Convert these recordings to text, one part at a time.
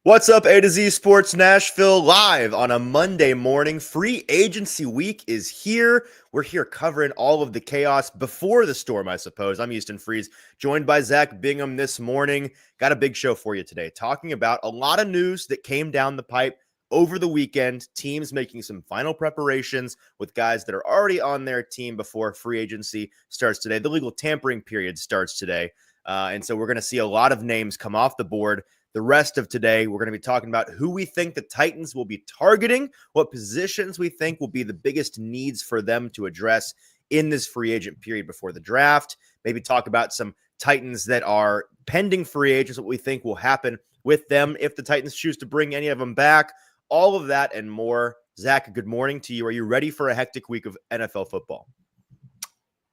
What's up, A to Z Sports Nashville, live on a Monday morning. Free agency week is here. We're here covering all of the chaos before the storm, I suppose. I'm Houston Freeze, joined by Zach Bingham this morning. Got a big show for you today, talking about a lot of news that came down the pipe over the weekend. Teams making some final preparations with guys that are already on their team before free agency starts today. The legal tampering period starts today. And so we're going to see a lot of names come off the board. The rest of today, we're going to be talking about who we think the Titans will be targeting, what positions we think will be the biggest needs for them to address in this free agent period before the draft. Maybe talk about some Titans that are pending free agents, what we think will happen with them if the Titans choose to bring any of them back. All of that and more. Zach, good morning to you. Are you ready for a hectic week of NFL football?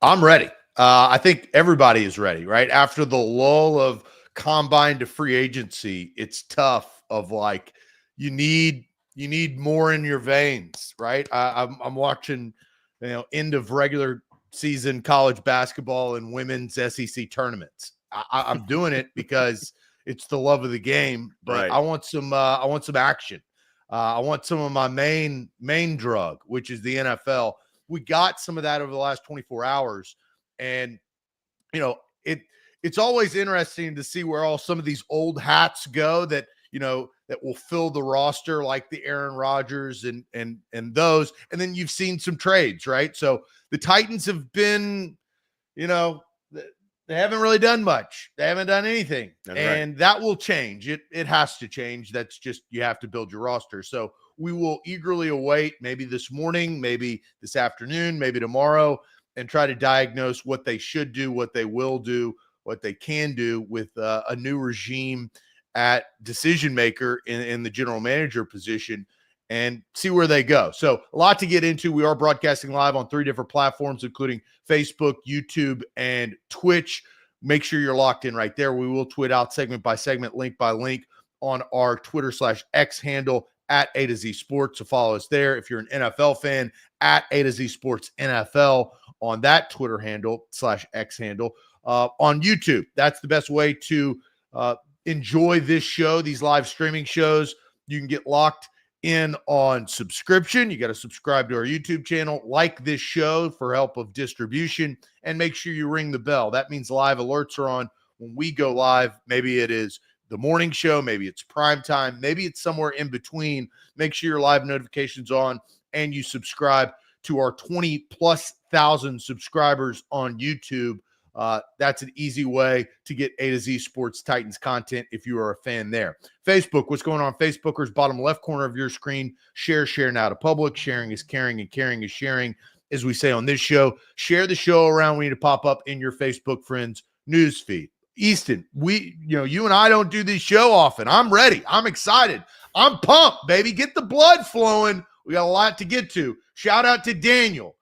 I'm ready. I think everybody is ready, right? After the lull of combine to free agency, it's tough of like, you need more in your veins, right? I'm watching, end of regular season college basketball and women's SEC tournaments. I'm doing it because it's the love of the game, but Right. I want some action. I want some of my main drug, which is the NFL. We got some of that over the last 24 hours. And, it's always interesting to see where all some of these old hats go that will fill the roster, like the Aaron Rodgers and those. And then you've seen some trades, right? So the Titans have been, they haven't really done much. They haven't done anything. That's and right. That will change. It has to change. That's just, you have to build your roster. So we will eagerly await, maybe this morning, maybe this afternoon, maybe tomorrow, and try to diagnose what they should do, what they will do, what they can do with a new regime at decision maker in the general manager position, and see where they go. So a lot to get into. We are broadcasting live on 3 different platforms, including Facebook, YouTube, and Twitch. Make sure you're locked in right there. We will tweet out segment by segment, link by link on our Twitter/X handle at A to Z Sports. So follow us there. If you're an NFL fan, at A to Z Sports NFL on that Twitter handle /X handle. On YouTube, that's the best way to enjoy this show, these live streaming shows. You can get locked in on subscription. You got to subscribe to our YouTube channel, like this show for help of distribution, and make sure you ring the bell. That means live alerts are on when we go live. Maybe it is the morning show, maybe it's prime time, maybe it's somewhere in between. Make sure your live notifications on and you subscribe to our 20,000+ subscribers on YouTube. That's an easy way to get A to Z Sports Titans content if you are a fan there. Facebook, what's going on? Facebookers, bottom left corner of your screen. Share now to public. Sharing is caring and caring is sharing, as we say on this show. Share the show around. We need to pop up in your Facebook friends' news feed. Easton, you and I don't do this show often. I'm ready. I'm excited. I'm pumped, baby. Get the blood flowing. We got a lot to get to. Shout out to Daniel.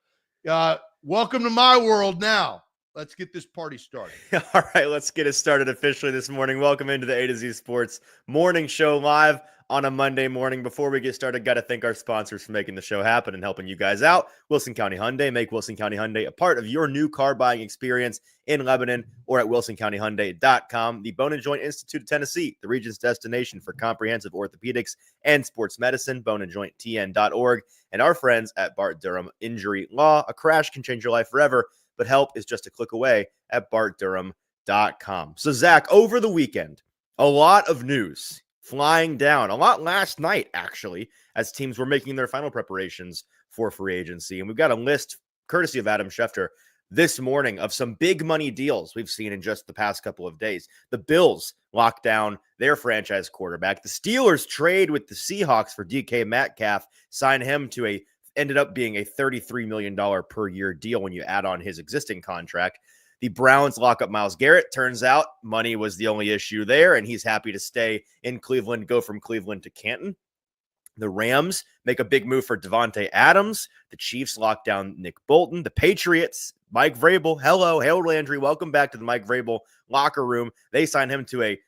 Welcome to my world now. Let's get this party started. All right, let's get it started officially this morning. Welcome into the A to Z Sports morning show live on a Monday morning. Before we get started, got to thank our sponsors for making the show happen and helping you guys out. Wilson County Hyundai. Make Wilson County Hyundai a part of your new car buying experience in Lebanon or at wilsoncountyhyundai.com. The Bone and Joint Institute of Tennessee, the region's destination for comprehensive orthopedics and sports medicine, boneandjointtn.org. And our friends at Bart Durham Injury Law. A crash can change your life forever, but help is just a click away at bartdurham.com. So, Zach, over the weekend, a lot of news flying down, a lot last night, actually, as teams were making their final preparations for free agency. And we've got a list, courtesy of Adam Schefter, this morning of some big money deals we've seen in just the past couple of days. The Bills locked down their franchise quarterback. The Steelers trade with the Seahawks for DK Metcalf, sign him to ended up being a $33 million per year deal when you add on his existing contract. The Browns lock up Myles Garrett. Turns out money was the only issue there, and he's happy to stay in Cleveland, go from Cleveland to Canton. The Rams make a big move for Devontae Adams. The Chiefs lock down Nick Bolton. The Patriots, Mike Vrabel. Hello, Harold Landry. Welcome back to the Mike Vrabel locker room. They signed him to a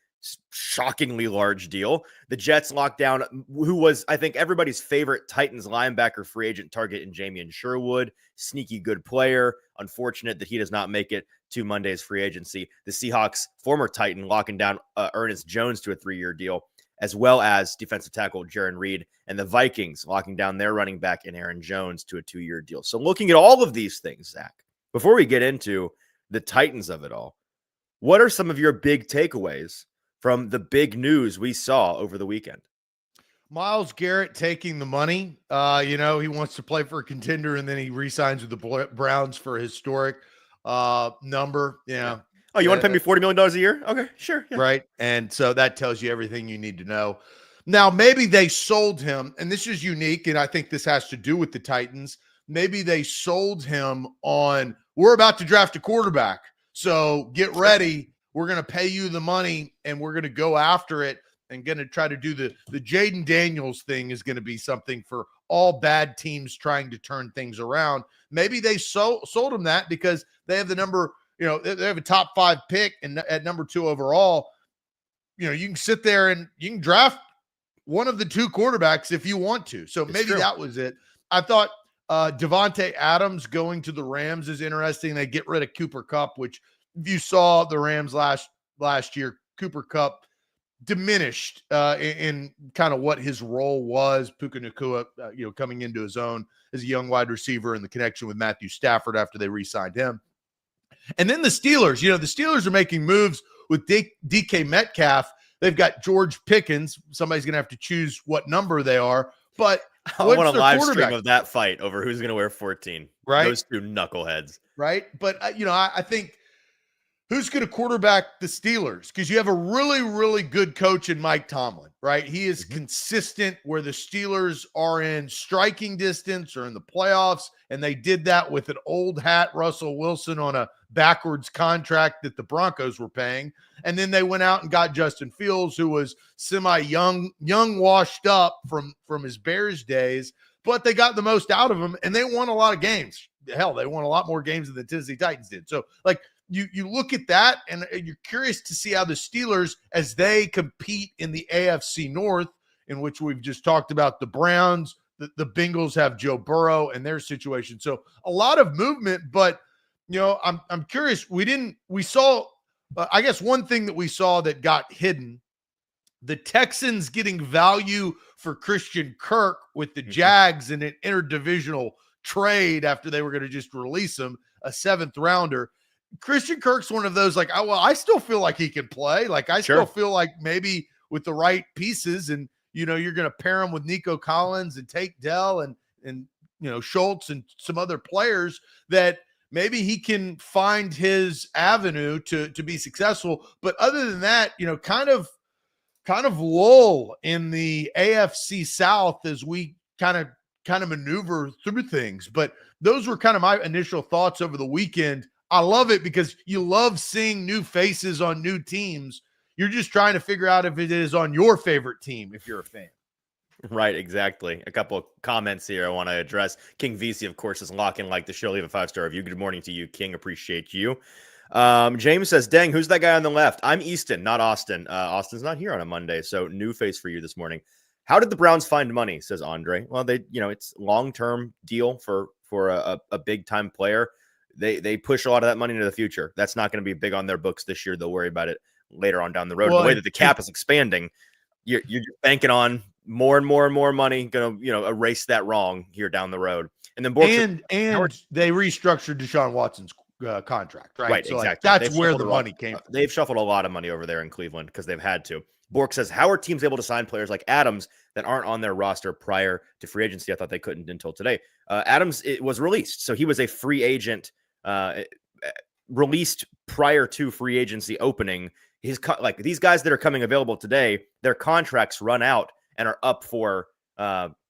shockingly large deal. The Jets locked down who was, I think, everybody's favorite Titans linebacker free agent target in Jamian Sherwood. Sneaky good player. Unfortunate that he does not make it to Monday's free agency. The Seahawks, former Titan, locking down Ernest Jones to a 3-year deal. as well as defensive tackle Jaron Reed, and the Vikings locking down their running back in Aaron Jones to a 2-year deal. So looking at all of these things, Zach, before we get into the Titans of it all, what are some of your big takeaways from the big news we saw over the weekend? Myles Garrett taking the money. He wants to play for a contender, and then he re-signs with the Browns for a historic number. Yeah. Oh, you want to pay me $40 million a year? Okay, sure. Yeah. Right. And so that tells you everything you need to know. Now, maybe they sold him, and this is unique, and I think this has to do with the Titans. Maybe they sold him on, we're about to draft a quarterback, so get ready. We're going to pay you the money, and we're going to go after it and going to try to do the Jaden Daniels thing is going to be something for all bad teams trying to turn things around. Maybe they sold him that because they have the number, they have a top 5 pick and at number 2 overall. You can sit there and you can draft one of the 2 quarterbacks if you want to. So maybe that was it. I thought Devontae Adams going to the Rams is interesting. They get rid of Cooper Kupp, which if you saw the Rams last year, Cooper Kupp diminished in kind of what his role was. Puka Nacua, coming into his own as a young wide receiver, and the connection with Matthew Stafford after they re-signed him. And then the Steelers, the Steelers are making moves with DK Metcalf. They've got George Pickens. Somebody's going to have to choose what number they are. But I want a live stream of that fight over who's going to wear 14. Right. Those 2 knuckleheads. Right. But, I think who's going to quarterback the Steelers? Because you have a really, really good coach in Mike Tomlin, right? He is consistent where the Steelers are in striking distance or in the playoffs, and they did that with an old hat Russell Wilson on a backwards contract that the Broncos were paying. And then they went out and got Justin Fields, who was semi-young, washed up from his Bears days, but they got the most out of him, and they won a lot of games. Hell, they won a lot more games than the Tennessee Titans did. So, you look at that, and you're curious to see how the Steelers, as they compete in the AFC North, in which we've just talked about the Browns, the Bengals have Joe Burrow and their situation. So a lot of movement, but I'm curious. We saw, I guess one thing that we saw that got hidden, the Texans getting value for Christian Kirk with the Jags in an interdivisional trade after they were going to just release him, a 7th rounder. Christian Kirk's one of those, I still feel like he can play. Still feel like maybe with the right pieces, and you're going to pair him with Nico Collins and Tate Dell and Schultz and some other players that maybe he can find his avenue to be successful. But other than that, kind of lull in the AFC South as we kind of maneuver through things. But those were kind of my initial thoughts over the weekend. I love it because you love seeing new faces on new teams. You're just trying to figure out if it is on your favorite team, if you're a fan. Right, exactly. A couple of comments here I want to address. King VC, of course, is locking like the show. Leave a 5-star review. Good morning to you, King. Appreciate you. James says, dang, who's that guy on the left? I'm Easton, not Austin. Austin's not here on a Monday, so new face for you this morning. How did the Browns find money, says Andre? Well, it's long-term deal for a big-time player. They push a lot of that money into the future. That's not going to be big on their books this year. They'll worry about it later on down the road. Well, the way that the cap is expanding, you're banking on more and more and more money going to erase that wrong here down the road. And then they restructured Deshaun Watson's contract, right? Right, so exactly. That's where the money came from. They've shuffled a lot of money over there in Cleveland because they've had to. Bork says, how are teams able to sign players like Adams that aren't on their roster prior to free agency? I thought they couldn't until today. Adams was released, so he was a free agent. Released prior to free agency opening. These guys that are coming available today, their contracts run out and are up for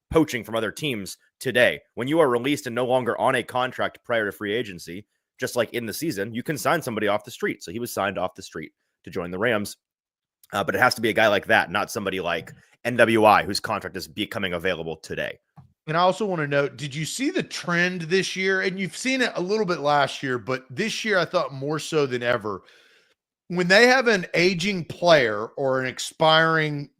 poaching from other teams today. When you are released and no longer on a contract prior to free agency, just like in the season, you can sign somebody off the street. So he was signed off the street to join the Rams. But it has to be a guy like that, not somebody like NWI, whose contract is becoming available today. And I also want to note, did you see the trend this year? And you've seen it a little bit last year, but this year I thought more so than ever. When they have an aging player or an expiring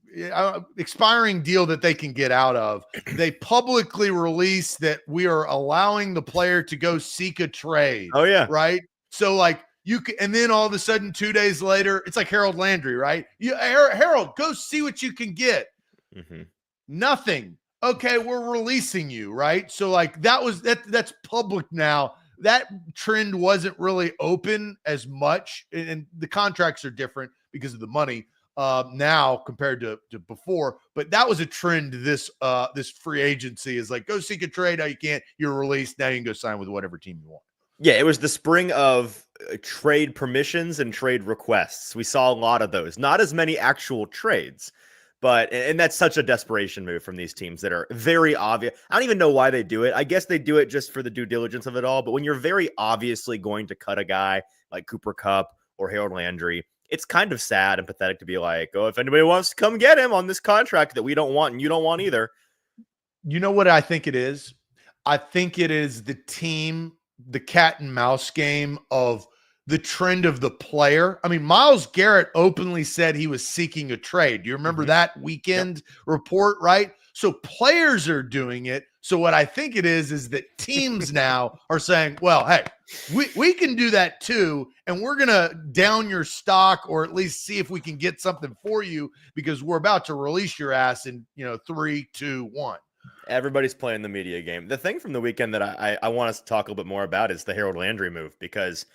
deal that they can get out of, they publicly release that we are allowing the player to go seek a trade. Oh, yeah. Right? So, and then all of a sudden 2 days later, it's like Harold Landry, right? Harold, go see what you can get. Mm-hmm. Nothing. Okay, we're releasing you, right? So like that's public now. That trend wasn't really open as much, and the contracts are different because of the money now compared to before. But that was a trend. This free agency is like, go seek a trade. Now you can't. You're released. Now you can go sign with whatever team you want. Yeah, it was the spring of trade permissions and trade requests. We saw a lot of those. Not as many actual trades, and that's such a desperation move from these teams that are very obvious. I don't even know why they do it. I guess they do it just for the due diligence of it all. But when you're very obviously going to cut a guy like Cooper Kupp or Harold Landry, it's kind of sad and pathetic to be like, oh, if anybody wants to come get him on this contract that we don't want and you don't want either. You know what I think it is? I think it is the cat and mouse game of the trend of the player. I mean, Myles Garrett openly said he was seeking a trade. Do you remember that weekend report, right? So players are doing it. So what I think it is that teams now are saying, well, hey, we can do that too. And we're going to down your stock or at least see if we can get something for you because we're about to release your ass in, 3, 2, 1. Everybody's playing the media game. The thing from the weekend that I want us to talk a little bit more about is the Harold Landry move because,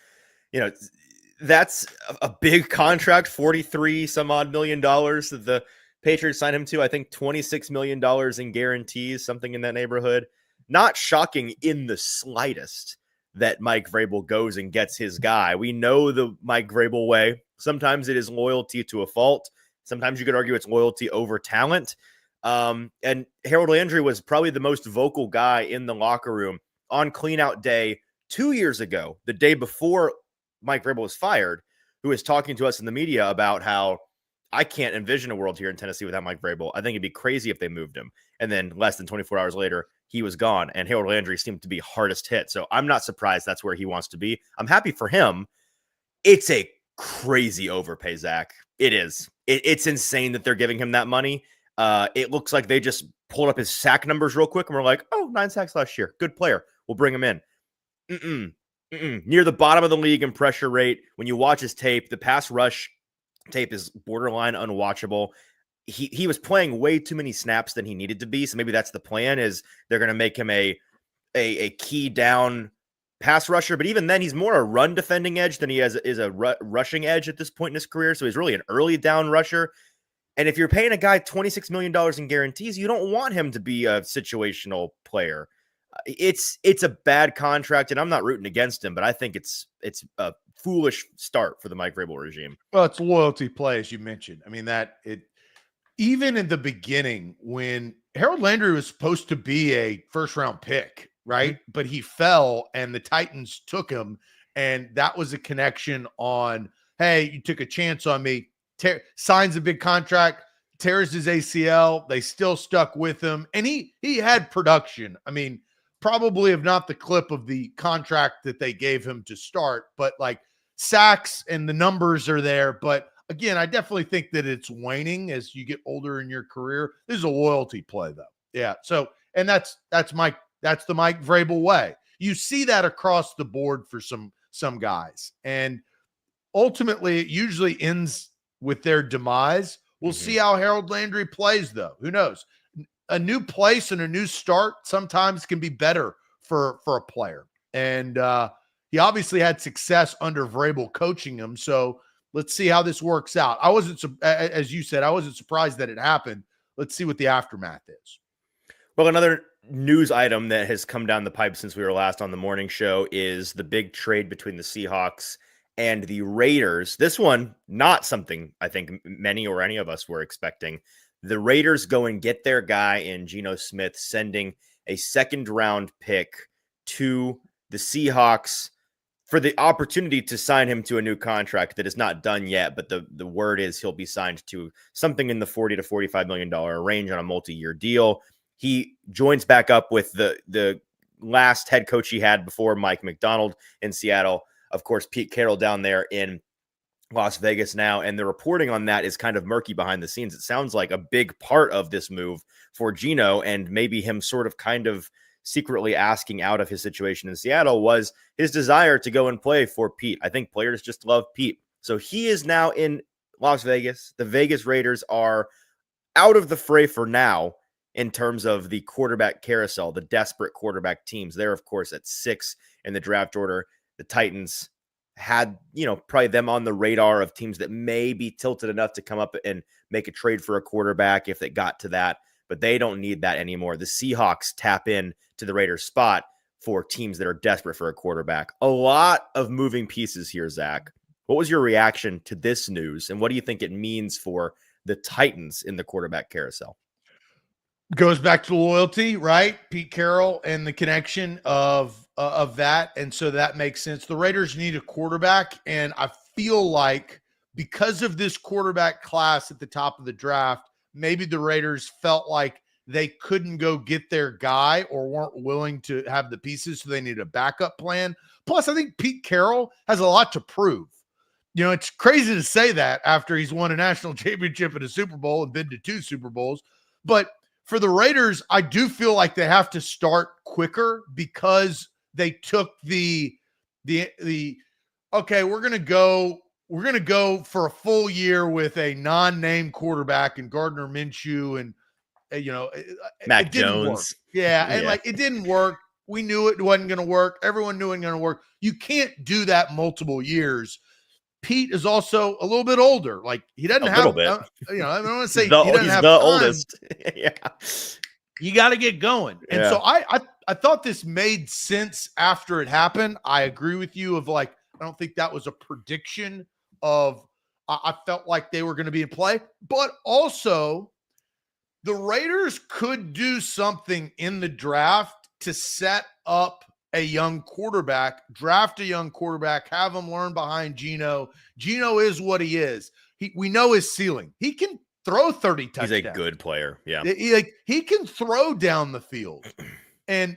that's a big contract, 43 some odd million dollars that the Patriots signed him to. I think $26 million in guarantees, something in that neighborhood. Not shocking in the slightest that Mike Vrabel goes and gets his guy. We know the Mike Vrabel way. Sometimes it is loyalty to a fault. Sometimes you could argue it's loyalty over talent. And Harold Landry was probably the most vocal guy in the locker room on cleanout day 2 years ago, the day before Mike Vrabel was fired, who was talking to us in the media about how I can't envision a world here in Tennessee without Mike Vrabel. I think it'd be crazy if they moved him. And then less than 24 hours later, he was gone. And Harold Landry seemed to be hardest hit. So I'm not surprised that's where he wants to be. I'm happy for him. It's a crazy overpay, Zach. It is. It's insane that they're giving him that money. It looks like they just pulled up his sack numbers real quick and we're like, oh, 9 sacks last year. Good player. We'll bring him in. Near the bottom of the league in pressure rate. When you watch his tape, the pass rush tape is borderline unwatchable. He was playing way too many snaps than he needed to be. So maybe that's the plan is they're going to make him a key down pass rusher. But even then, he's more a run defending edge than he is a rushing edge at this point in his career. So he's really an early down rusher. And if you're paying a guy $26 million in guarantees, you don't want him to be a situational player. It's a bad contract, and I'm not rooting against him, but I think it's a foolish start for the Mike Vrabel regime. Well, it's loyalty play, as you mentioned. I mean, even in the beginning when Harold Landry was supposed to be a first-round pick, right? Mm-hmm. But he fell, and the Titans took him, and that was a connection on, hey, you took a chance on me. Signs a big contract, tears his ACL. They still stuck with him, and he had production. I mean, probably of not the clip of the contract that they gave him to start, but like sacks and the numbers are there. But again, I definitely think that it's waning as you get older in your career. This is a loyalty play, though. Yeah. So, and that's the Mike Vrabel way. You see that across the board for some guys, and ultimately it usually ends with their demise. We'll see how Harold Landry plays, though. Who knows? A new place and a new start sometimes can be better for a player. And he obviously had success under Vrabel coaching him. So let's see how this works out. As you said, I wasn't surprised that it happened. Let's see what the aftermath is. Well, another news item that has come down the pipe since we were last on the morning show is the big trade between the Seahawks and the Raiders. This one, not something I think many or any of us were expecting. The Raiders go and get their guy in Geno Smith, sending a second-round pick to the Seahawks for the opportunity to sign him to a new contract that is not done yet, but the word is he'll be signed to something in the $40 to $45 million range on a multi-year deal. He joins back up with the last head coach he had before, Mike McDonald in Seattle. Of course, Pete Carroll down there in Las Vegas now, and the reporting on that is kind of murky behind the scenes. It sounds like a big part of this move for Geno and maybe him sort of kind of secretly asking out of his situation in Seattle was his desire to go and play for Pete. I think players just love Pete. So he is now in Las Vegas. The Vegas Raiders are out of the fray for now in terms of the quarterback carousel, the desperate quarterback teams. They're, of course, at 6 in the draft order. The Titans had, probably them on the radar of teams that may be tilted enough to come up and make a trade for a quarterback if it got to that, but they don't need that anymore. The Seahawks tap in to the Raiders spot for teams that are desperate for a quarterback. A lot of moving pieces here, Zach. What was your reaction to this news, and what do you think it means for the Titans in the quarterback carousel? Goes back to loyalty, right? Pete Carroll and the connection of that. And so that makes sense. The Raiders need a quarterback. And I feel like because of this quarterback class at the top of the draft, maybe the Raiders felt like they couldn't go get their guy or weren't willing to have the pieces. So they need a backup plan. Plus, I think Pete Carroll has a lot to prove. It's crazy to say that after he's won a national championship and a Super Bowl and been to 2 Super Bowls. But for the Raiders, I do feel like they have to start quicker because they took the okay, we're going to go for a full year with a non-name quarterback and Gardner Minshew and Mac it didn't Jones. work. Yeah, and it didn't work. We knew it wasn't going to work. Everyone knew it wasn't going to work. You can't do that multiple years. Pete is also a little bit older. Like he doesn't have, I don't want to say he's the oldest. Yeah. You got to get going. And so I thought this made sense after it happened. I agree with you of like, I don't think that was a prediction of, I felt like they were going to be in play, but also the Raiders could do something in the draft to set up a young quarterback, draft a young quarterback, have him learn behind Geno. Geno is what he is. We know his ceiling. He can throw 30 touchdowns. He's a good player. Yeah. He can throw down the field. And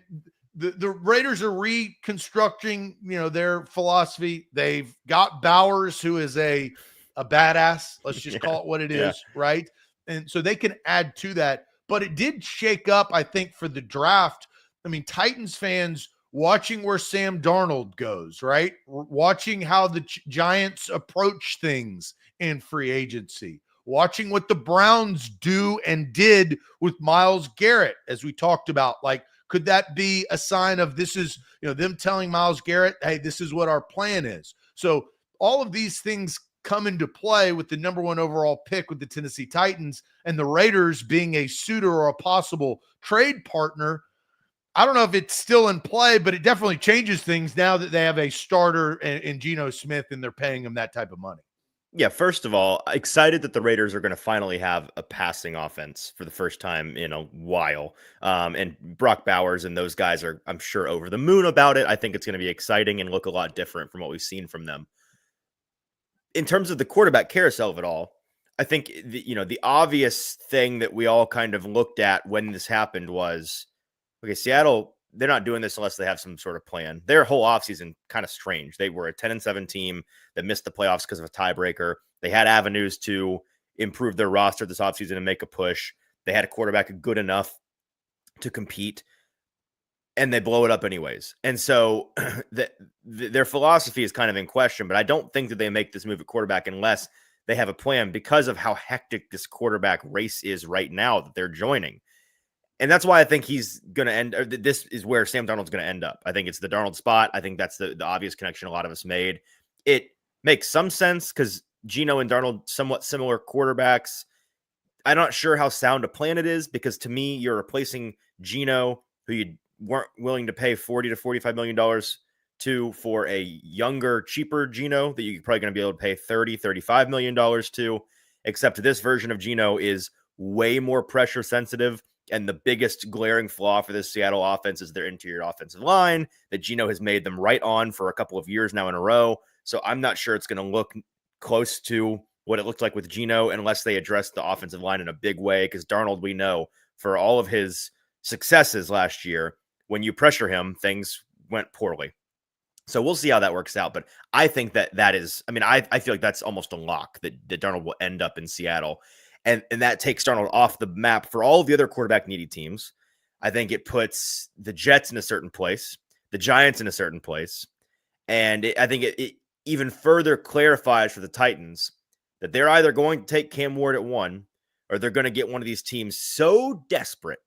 the Raiders are reconstructing, their philosophy. They've got Bowers, who is a badass. Let's just call it what it is, right? And so they can add to that. But it did shake up, I think, for the draft. I mean, Titans fans watching where Sam Darnold goes, right? Watching how the Giants approach things in free agency, watching what the Browns do and did with Myles Garrett, as we talked about. Like, could that be a sign of this is, them telling Myles Garrett, hey, this is what our plan is? So all of these things come into play with the number 1 overall pick with the Tennessee Titans and the Raiders being a suitor or a possible trade partner. I don't know if it's still in play, but it definitely changes things now that they have a starter in Geno Smith and they're paying him that type of money. Yeah, first of all, excited that the Raiders are going to finally have a passing offense for the first time in a while. And Brock Bowers and those guys are, I'm sure, over the moon about it. I think it's going to be exciting and look a lot different from what we've seen from them. In terms of the quarterback carousel of it all, I think, the obvious thing that we all kind of looked at when this happened was, okay, Seattle, they're not doing this unless they have some sort of plan. Their whole offseason kind of strange. They were a 10-7 team that missed the playoffs because of a tiebreaker. They had avenues to improve their roster this offseason and make a push. They had a quarterback good enough to compete, and they blow it up anyways. And so their philosophy is kind of in question, but I don't think that they make this move at quarterback unless they have a plan because of how hectic this quarterback race is right now that they're joining. And that's why I think he's going to end. This is where Sam Darnold's going to end up. I think it's the Darnold spot. I think that's the obvious connection a lot of us made. It makes some sense because Geno and Darnold, somewhat similar quarterbacks. I'm not sure how sound a plan it is because to me, you're replacing Geno, who you weren't willing to pay $40 to $45 million to, for a younger, cheaper Geno that you're probably going to be able to pay $30, $35 million to. Except this version of Geno is way more pressure sensitive. And the biggest glaring flaw for this Seattle offense is their interior offensive line that Geno has made them right on for a couple of years now in a row. So I'm not sure it's going to look close to what it looked like with Geno unless they address the offensive line in a big way. Because Darnold, we know, for all of his successes last year, when you pressure him, things went poorly. So we'll see how that works out. But I think that is, I feel like that's almost a lock that Darnold will end up in Seattle. And that takes Darnold off the map for all of the other quarterback needy teams. I think it puts the Jets in a certain place, the Giants in a certain place. And I think it even further clarifies for the Titans that they're either going to take Cam Ward at 1, or they're going to get one of these teams so desperate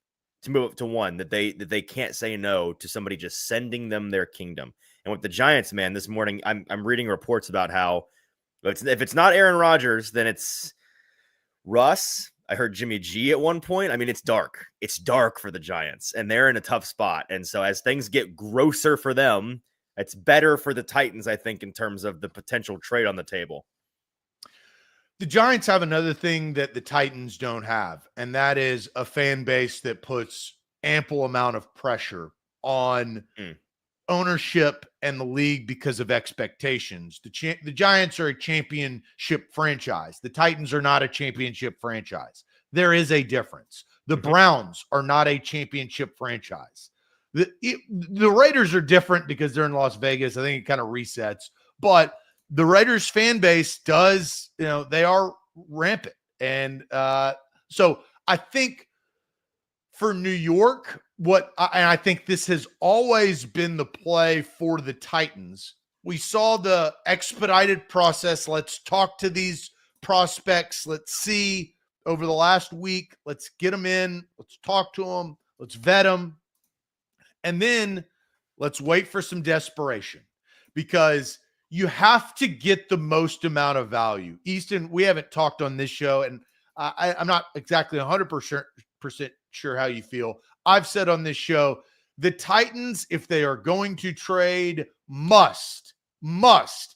to move up to 1 that they can't say no to somebody just sending them their kingdom. And with the Giants, man, this morning I'm reading reports about how if it's not Aaron Rodgers, then it's Russ. I heard Jimmy G at one point. I mean, it's dark. It's dark for the Giants, and they're in a tough spot. And so as things get grosser for them, it's better for the Titans, I think, in terms of the potential trade on the table. The Giants have another thing that the Titans don't have, and that is a fan base that puts ample amount of pressure on ownership and the league because of expectations. The Giants are a championship franchise. The Titans are not a championship franchise. There is a difference. The Browns are not a championship franchise. The Raiders are different because they're in Las Vegas. I think it kind of resets, but the Raiders fan base does, they are rampant. And so I think for New York, and I think this has always been the play for the Titans. We saw the expedited process. Let's talk to these prospects. Let's see over the last week. Let's get them in. Let's talk to them. Let's vet them. And then let's wait for some desperation, because you have to get the most amount of value. Easton, we haven't talked on this show, and I'm not exactly 100% sure how you feel. I've said on this show, the Titans, if they are going to trade, must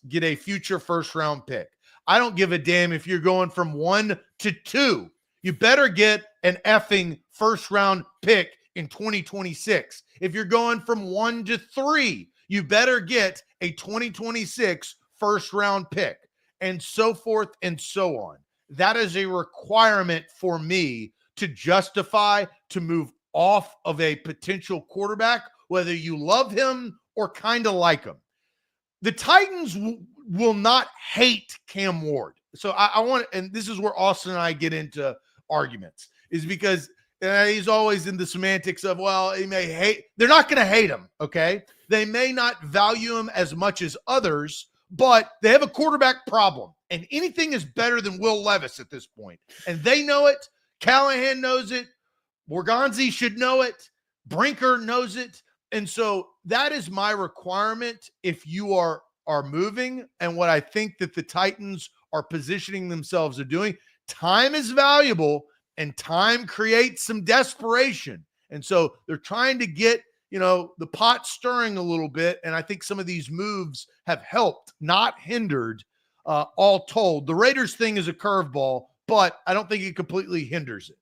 get a future first-round pick. I don't give a damn if you're going from 1 to 2. You better get an effing first-round pick in 2026. If you're going from 1 to 3, you better get a 2026 first-round pick, and so forth and so on. That is a requirement for me to justify to move off of a potential quarterback, whether you love him or kind of like him. The Titans will not hate Cam Ward. So I want, and this is where Austin and I get into arguments, is because he's always in the semantics of, well, he may hate. They're not going to hate him, okay? They may not value him as much as others, but they have a quarterback problem, and anything is better than Will Levis at this point. And they know it. Callahan knows it. Borgonzi should know it. Brinker knows it. And so that is my requirement if you are moving. And what I think that the Titans are positioning themselves to doing, time is valuable, and time creates some desperation. And so they're trying to get, the pot stirring a little bit. And I think some of these moves have helped, not hindered, all told. The Raiders thing is a curveball, but I don't think it completely hinders it.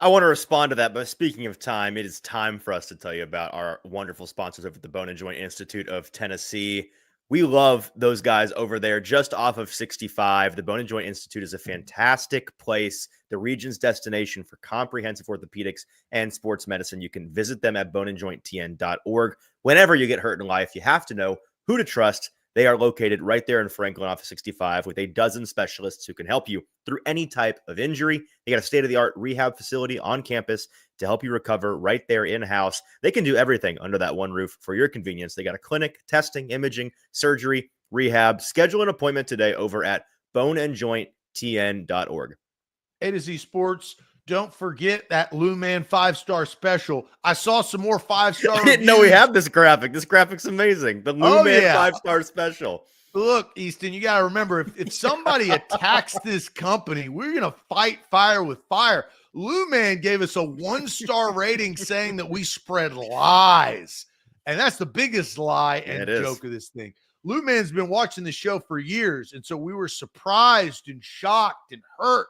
I want to respond to that, but speaking of time, it is time for us to tell you about our wonderful sponsors over at the Bone and Joint Institute of Tennessee. We love those guys over there just off of 65. The Bone and Joint Institute is a fantastic place, the region's destination for comprehensive orthopedics and sports medicine. You can visit them at boneandjointtn.org. Whenever you get hurt in life, you have to know who to trust. They are located right there in Franklin off of 65 with a dozen specialists who can help you through any type of injury. They got a state-of-the-art rehab facility on campus to help you recover right there in-house. They can do everything under that one roof for your convenience. They got a clinic, testing, imaging, surgery, rehab. Schedule an appointment today over at boneandjointtn.org. A to Z Sports. Don't forget that Lou Man 5-star special. I saw some more 5-star I didn't know we have this graphic. This graphic's amazing. The Lou Man 5-star special. Look, Easton, you got to remember, if somebody attacks this company, we're going to fight fire with fire. Lou Man gave us a 1-star rating saying that we spread lies. And that's the biggest lie and joke of this thing. Lou Man's been watching the show for years. And so we were surprised and shocked and hurt.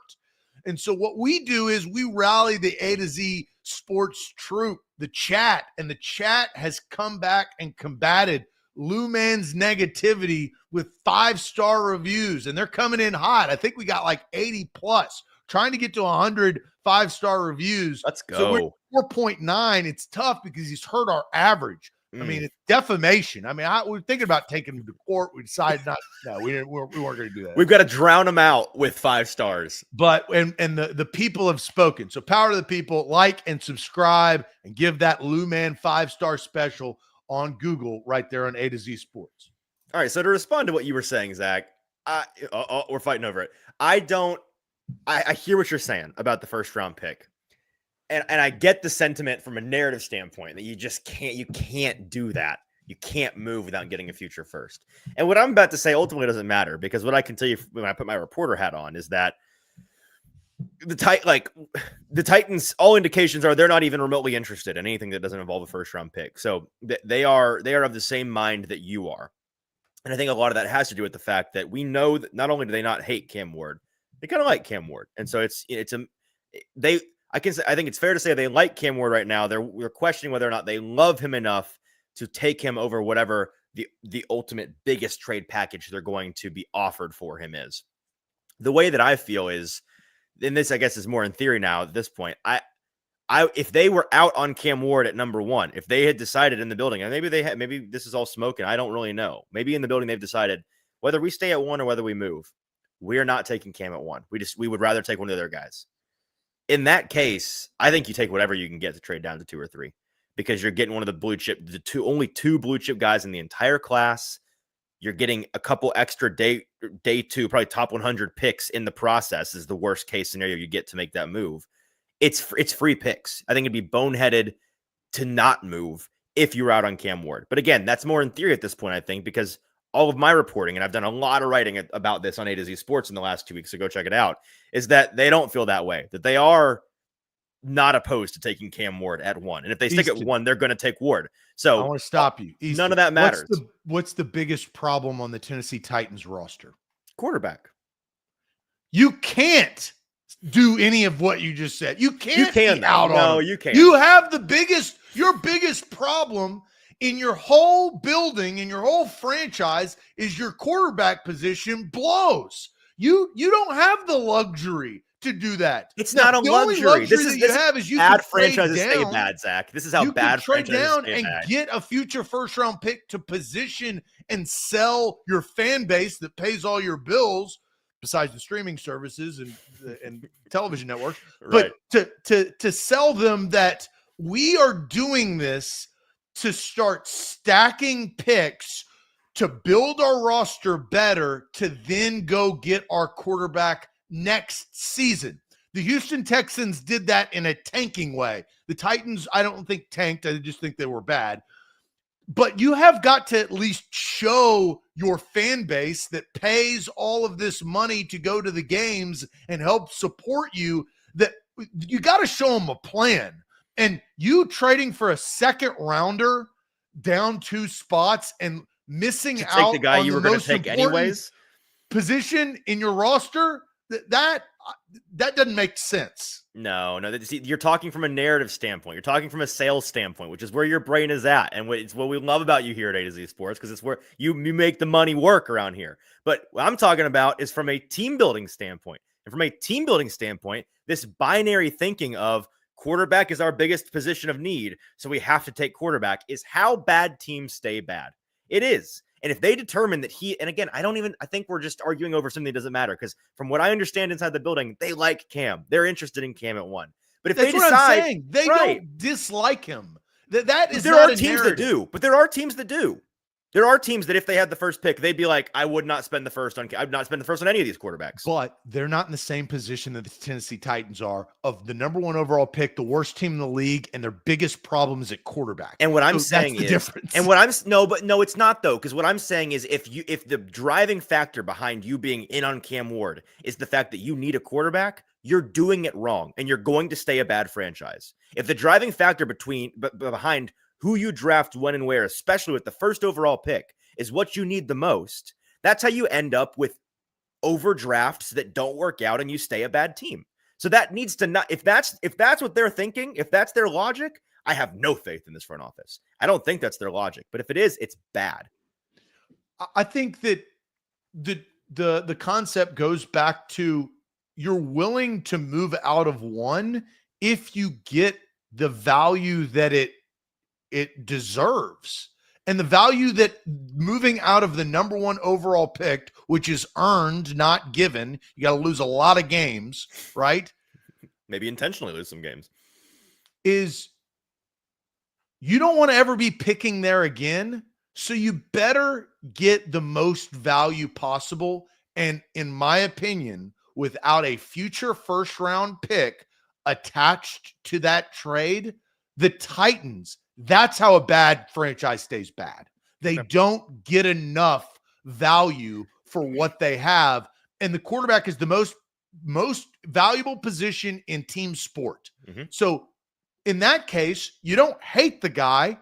And so what we do is we rally the A to Z Sports troop, the chat, and the chat has come back and combated Lou Man's negativity with 5-star reviews, and they're coming in hot. I think we got like 80 plus, trying to get to 100 5-star reviews. Let's go. So we're 4.9. It's tough because he's hurt our average. I mean, it's defamation. I mean, we're thinking about taking him to court. We decided not. No, we weren't going to do that. We've got to drown him out with 5 stars. But the people have spoken. So power to the people. Like and subscribe and give that Lou Man 5-star special on Google right there on A to Z Sports. All right. So to respond to what you were saying, Zach, we're fighting over it. I hear what you're saying about the first round pick. And I get the sentiment from a narrative standpoint that you can't do that. You can't move without getting a future first. And what I'm about to say ultimately doesn't matter, because what I can tell you when I put my reporter hat on is that the Titans, all indications are they're not even remotely interested in anything that doesn't involve a first round pick. So they are of the same mind that you are. And I think a lot of that has to do with the fact that we know that not only do they not hate Cam Ward, they kind of like Cam Ward. And so I think it's fair to say they like Cam Ward right now. They're questioning whether or not they love him enough to take him over whatever the ultimate biggest trade package they're going to be offered for him is. The way that I feel is, and this I guess is more in theory now at this point, if they were out on Cam Ward at number 1, if they had decided in the building, and maybe this is all smoke and I don't really know. Maybe in the building they've decided whether we stay at 1 or whether we move, we're not taking Cam at 1. We would rather take one of the other guys. In that case, I think you take whatever you can get to trade down to 2 or 3, because you're getting one of the blue chip, only 2 blue chip guys in the entire class. You're getting a couple extra day 2, probably top 100 picks in the process is the worst case scenario you get to make that move. It's free picks. I think it'd be boneheaded to not move if you're out on Cam Ward. But again, that's more in theory at this point, I think, because all of my reporting, and I've done a lot of writing about this on A to Z Sports in the last 2 weeks, so go check it out, is that they don't feel that way, that they are not opposed to taking Cam Ward at 1. And if they stick at 1, they're going to take Ward. So I want to stop you. Easton, none of that matters. What's the biggest problem on the Tennessee Titans roster? Quarterback. You can't do any of what you just said. You can't. You can out on No, them. you can't. You have your biggest problem in your whole building, in your whole franchise, is your quarterback position blows. You don't have the luxury to do that. It's not a luxury. Only luxury this is you have is you bad can trade franchises down, stay bad, Zach. This is how bad trade franchises down stay and bad. get a future first-round pick to position and sell your fan base that pays all your bills, besides the streaming services and television networks. Right. But to sell them that we are doing this to start stacking picks to build our roster better, to then go get our quarterback next season. The Houston Texans did that in a tanking way. The Titans, I don't think tanked. I just think they were bad. But you have got to at least show your fan base that pays all of this money to go to the games and help support you, that you got to show them a plan. And you trading for a second rounder down 2 spots and missing to out take the guy on you the were going most to take important anyways position in your roster, that doesn't make sense. No. See, you're talking from a narrative standpoint. You're talking from a sales standpoint, which is where your brain is at. And it's what we love about you here at A to Z Sports, because it's where you make the money work around here. But what I'm talking about is from a team building standpoint. And from a team building standpoint, this binary thinking of quarterback is our biggest position of need, so we have to take quarterback, is how bad teams stay bad. It is. And if they determine that and again, I think we're just arguing over something that doesn't matter, because from what I understand inside the building, they like Cam. They're interested in Cam at 1. But if That's they what decide, I'm saying. They don't dislike him. That is there not are teams that do. But there are teams that do. There are teams that if they had the first pick, they'd be like, I would not spend the first on any of these quarterbacks. But they're not in the same position that the Tennessee Titans are, of the number 1 overall pick, the worst team in the league, and their biggest problem is at quarterback. And what I'm saying that's the difference. And what no, it's not though, because what I'm saying is if the driving factor behind you being in on Cam Ward is the fact that you need a quarterback, you're doing it wrong, and you're going to stay a bad franchise. If the driving factor behind who you draft, when and where, especially with the first overall pick, is what you need the most, that's how you end up with overdrafts that don't work out and you stay a bad team. So that needs to not, if that's what they're thinking, if that's their logic, I have no faith in this front office. I don't think that's their logic, but if it is, it's bad. I think that the concept goes back to, you're willing to move out of 1 if you get the value that it it deserves. And the value that moving out of the number 1 overall pick, which is earned, not given, you got to lose a lot of games, right? Maybe intentionally lose some games. Is you don't want to ever be picking there again. So you better get the most value possible. And in my opinion, without a future first round pick attached to that trade, the Titans, that's how a bad franchise stays bad. They don't get enough value for what they have. And the quarterback is the most valuable position in team sport. Mm-hmm. So in that case, you don't hate the guy.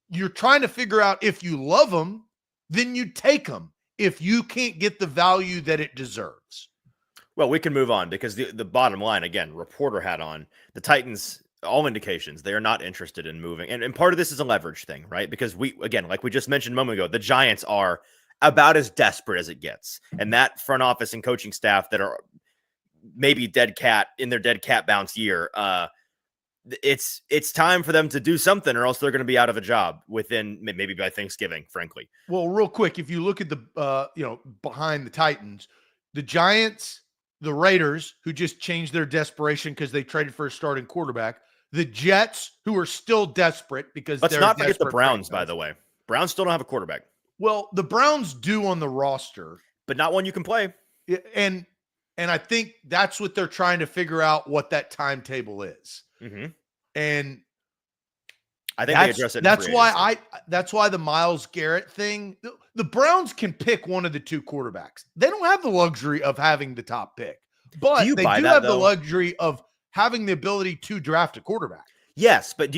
You're trying to figure out if you love him, then you take him if you can't get the value that it deserves. Well, we can move on because the bottom line, again, reporter hat on, the Titans, all indications, they are not interested in moving. And part of this is a leverage thing, right? Because again, like we just mentioned a moment ago, the Giants are about as desperate as it gets. And that front office and coaching staff that are maybe in their dead cat bounce year, it's time for them to do something, or else they're going to be out of a job within maybe by Thanksgiving, frankly. Well, real quick, if you look at the behind the Titans, the Giants, the Raiders, who just changed their desperation because they traded for a starting quarterback, the Jets, who are still desperate because let's they're not forget the Browns, franchise. by the way. Browns still don't have a quarterback. Well, the Browns do on the roster, but not one you can play. And I think that's what they're trying to figure out, what that timetable is. Mm-hmm. And I think they address it. That's why the Myles Garrett thing, the Browns can pick one of the 2 quarterbacks. They don't have the luxury of having the top pick, but they do have the luxury of having the ability to draft a quarterback. Yes, but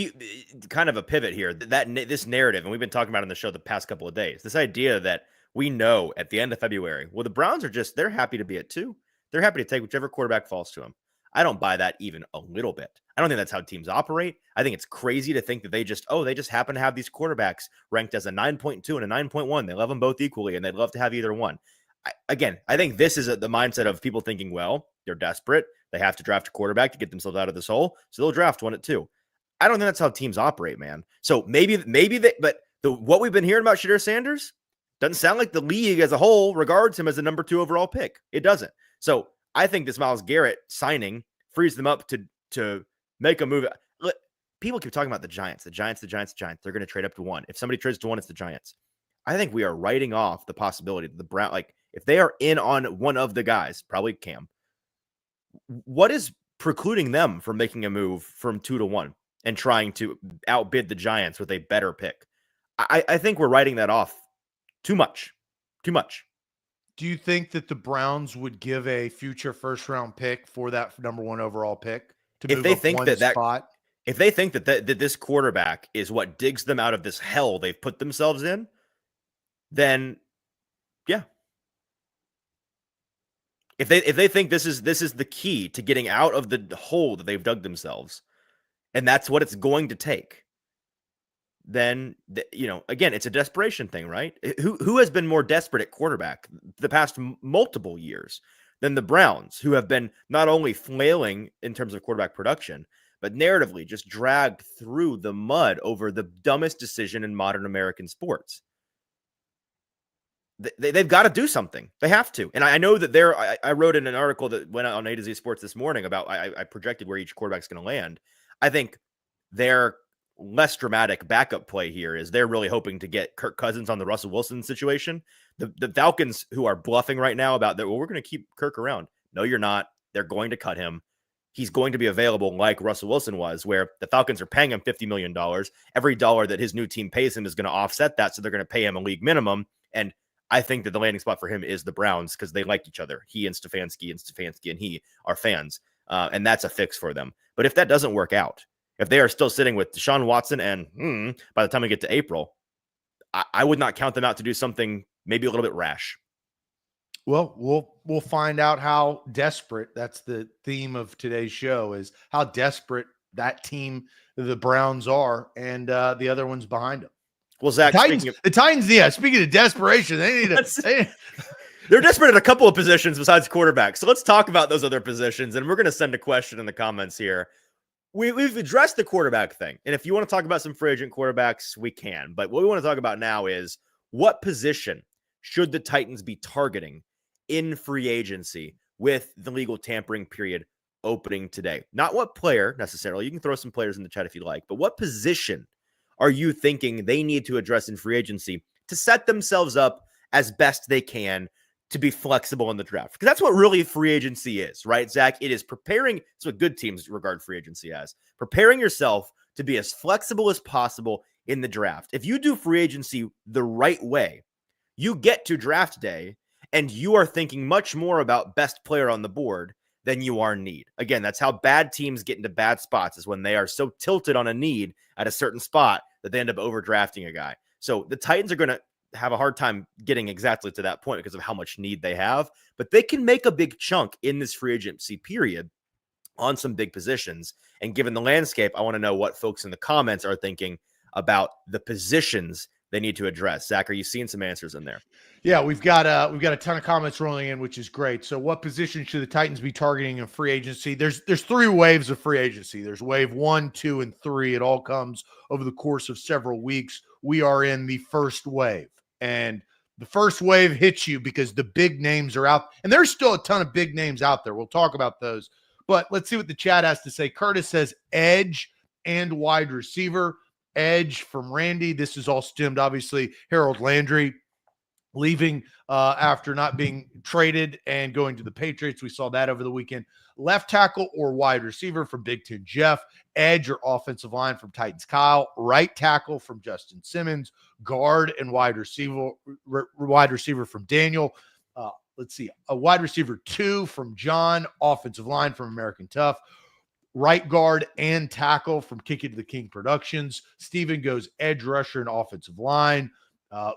kind of a pivot here, this narrative, and we've been talking about it on the show the past couple of days, this idea that we know at the end of February, well, the Browns they're happy to be at 2. They're happy to take whichever quarterback falls to them. I don't buy that even a little bit. I don't think that's how teams operate. I think it's crazy to think that they just happen to have these quarterbacks ranked as a 9.2 and a 9.1. They love them both equally, and they'd love to have either one. I think this is the mindset of people thinking, well, they're desperate. They have to draft a quarterback to get themselves out of this hole, so they'll draft one at 2. I don't think that's how teams operate, man. So maybe what we've been hearing about Shedeur Sanders doesn't sound like the league as a whole regards him as a number 2 overall pick. It doesn't. So I think this Myles Garrett signing frees them up to make a move. People keep talking about the Giants. They're going to trade up to 1. If somebody trades to 1, it's the Giants. I think we are writing off the possibility that the Browns, like if they are in on one of the guys, probably Cam, what is precluding them from making a move from 2 to 1 and trying to outbid the Giants with a better pick? I think we're writing that off too much. Do you think that the Browns would give a future first round pick for that number 1 overall pick to move up one spot? If they think that this quarterback is what digs them out of this hell they've put themselves in, then yeah. If they think this is the key to getting out of the hole that they've dug themselves, and that's what it's going to take, then again, it's a desperation thing, right? Who has been more desperate at quarterback the past multiple years than the Browns, who have been not only flailing in terms of quarterback production, but narratively just dragged through the mud over the dumbest decision in modern American sports? They've got to do something. They have to. And I know that I wrote in an article that went out on A to Z Sports this morning about, I projected where each quarterback's going to land. I think their less dramatic backup play here is they're really hoping to get Kirk Cousins on the Russell Wilson situation. The Falcons, who are bluffing right now about that, well, we're going to keep Kirk around. No, you're not. They're going to cut him. He's going to be available like Russell Wilson was, where the Falcons are paying him $50 million. Every dollar that his new team pays him is going to offset that. So they're going to pay him a league minimum. And I think that the landing spot for him is the Browns because they like each other. He and Stefanski and he are fans. And that's a fix for them. But if that doesn't work out, if they are still sitting with Deshaun Watson and by the time we get to April, I would not count them out to do something maybe a little bit rash. Well, we'll find out how desperate. That's the theme of today's show, is how desperate that team, the Browns, are, and the other ones behind them. Well, Zach, the Titans, yeah, speaking of desperation, they need to. They're desperate at a couple of positions besides quarterback. So let's talk about those other positions. And we're going to send a question in the comments here. we've addressed the quarterback thing. And if you want to talk about some free agent quarterbacks, we can. But what we want to talk about now is what position should the Titans be targeting in free agency with the legal tampering period opening today? Not what player necessarily. You can throw some players in the chat if you like, but what position are you thinking they need to address in free agency to set themselves up as best they can to be flexible in the draft? Because that's what really free agency is, right, Zach? It is preparing. It's what good teams regard free agency as. Preparing yourself to be as flexible as possible in the draft. If you do free agency the right way, you get to draft day and you are thinking much more about best player on the board than you are need. Again, that's how bad teams get into bad spots, is when they are so tilted on a need at a certain spot that they end up overdrafting a guy. So the Titans are going to have a hard time getting exactly to that point because of how much need they have, but they can make a big chunk in this free agency period on some big positions. And given the landscape, I want to know what folks in the comments are thinking about the positions they need to address. Zach, are you seeing some answers in there? Yeah, we've got a ton of comments rolling in, which is great. So what position should the Titans be targeting in free agency? There's 3 waves of free agency. There's wave 1, 2, and 3. It all comes over the course of several weeks. We are in the first wave. And the first wave hits you because the big names are out. And there's still a ton of big names out there. We'll talk about those. But let's see what the chat has to say. Curtis says edge and wide receiver. Edge from Randy. This is all stemmed, obviously, Harold Landry leaving after not being traded and going to the Patriots. We saw that over the weekend. Left tackle or wide receiver from Big Ten Jeff. Edge or offensive line from Titans Kyle. Right tackle from Justin Simmons. Guard and wide receiver from Daniel. Let's see. A wide receiver 2 from John. Offensive line from American Tough. Right guard and tackle from Kick It to the King Productions. Steven goes edge rusher and offensive line.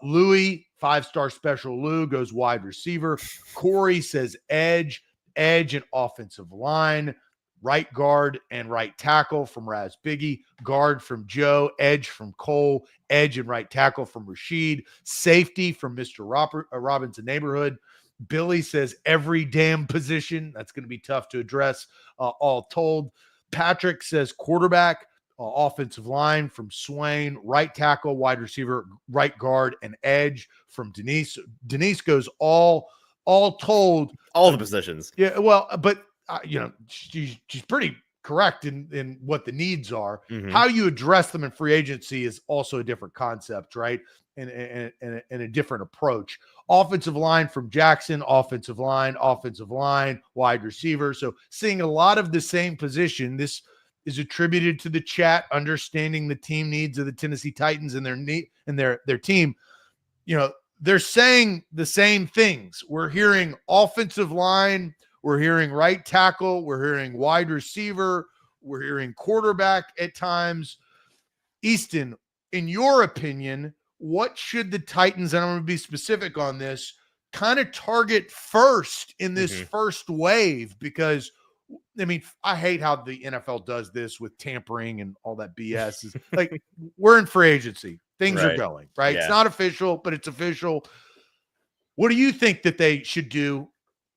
Louis, 5-star special Lou, goes wide receiver. Corey says edge and offensive line. Right guard and right tackle from Raz Biggie. Guard from Joe. Edge from Cole. Edge and right tackle from Rashid. Safety from Mr. Robinson Neighborhood. Billy says every damn position. That's going to be tough to address, all told. Patrick says quarterback. Offensive line from Swain, right tackle, wide receiver, right guard, and edge from Denise. Denise goes all told. All the positions. Yeah, well, but she's pretty correct in what the needs are. Mm-hmm. How you address them in free agency is also a different concept, right? And a different approach. Offensive line from Jackson, offensive line, wide receiver. So seeing a lot of the same position. This is attributed to the chat understanding the team needs of the Tennessee Titans and their team. They're saying the same things. We're hearing offensive line, we're hearing right tackle, we're hearing wide receiver, we're hearing quarterback at times. Easton, in your opinion, what should the Titans, and I'm going to be specific on this, kind of target first in this first wave? Because I mean, I hate how the NFL does this with tampering and all that BS. Is like, we're in free agency. Things are going, right? Yeah. It's not official, but it's official. What do you think that they should do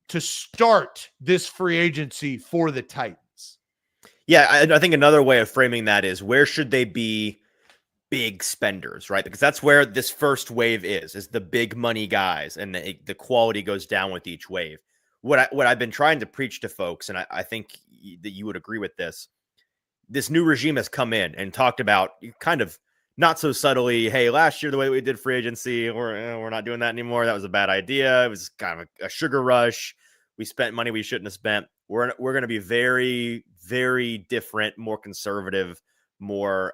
to start this free agency for the Titans? Yeah, I think another way of framing that is, where should they be big spenders, right? Because that's where this first wave is the big money guys, and the quality goes down with each wave. What I've been trying to preach to folks, and I think that you would agree with this new regime has come in and talked about, kind of not so subtly, hey, last year the way we did free agency, we're not doing that anymore. That was a bad idea. It was kind of a sugar rush. We spent money we shouldn't have spent. We're going to be very, very different, more conservative, more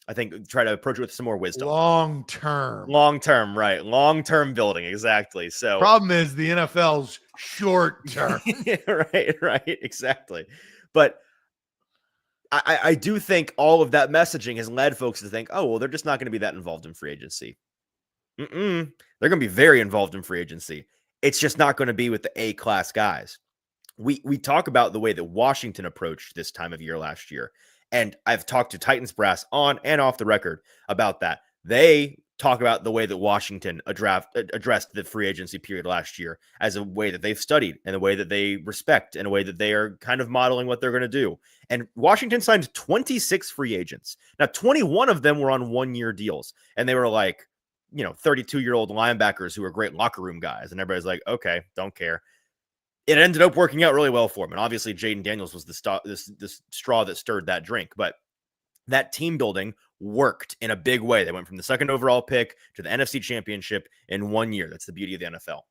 I think try to approach it with some more wisdom. Long term, right? Long term building, exactly. So problem is the NFL's short term. right, exactly. But I do think all of that messaging has led folks to think, oh, well, they're just not going to be that involved in free agency. They're going to be very involved in free agency. It's just not going to be with the A-class guys. We talk about the way that Washington approached this time of year last year. And I've talked to Titans brass on and off the record about that. They talk about the way that Washington addressed the free agency period last year as a way that they've studied and a way that they respect and a way that they are kind of modeling what they're going to do. And Washington signed 26 free agents. Now, 21 of them were on 1-year deals, and they were like, 32-year-old linebackers who were great locker room guys. And everybody's like, okay, don't care. It ended up working out really well for him. And obviously, Jaden Daniels was the straw that stirred that drink. But that team building worked in a big way. They went from the second overall pick to the NFC Championship in 1 year. That's the beauty of the NFL.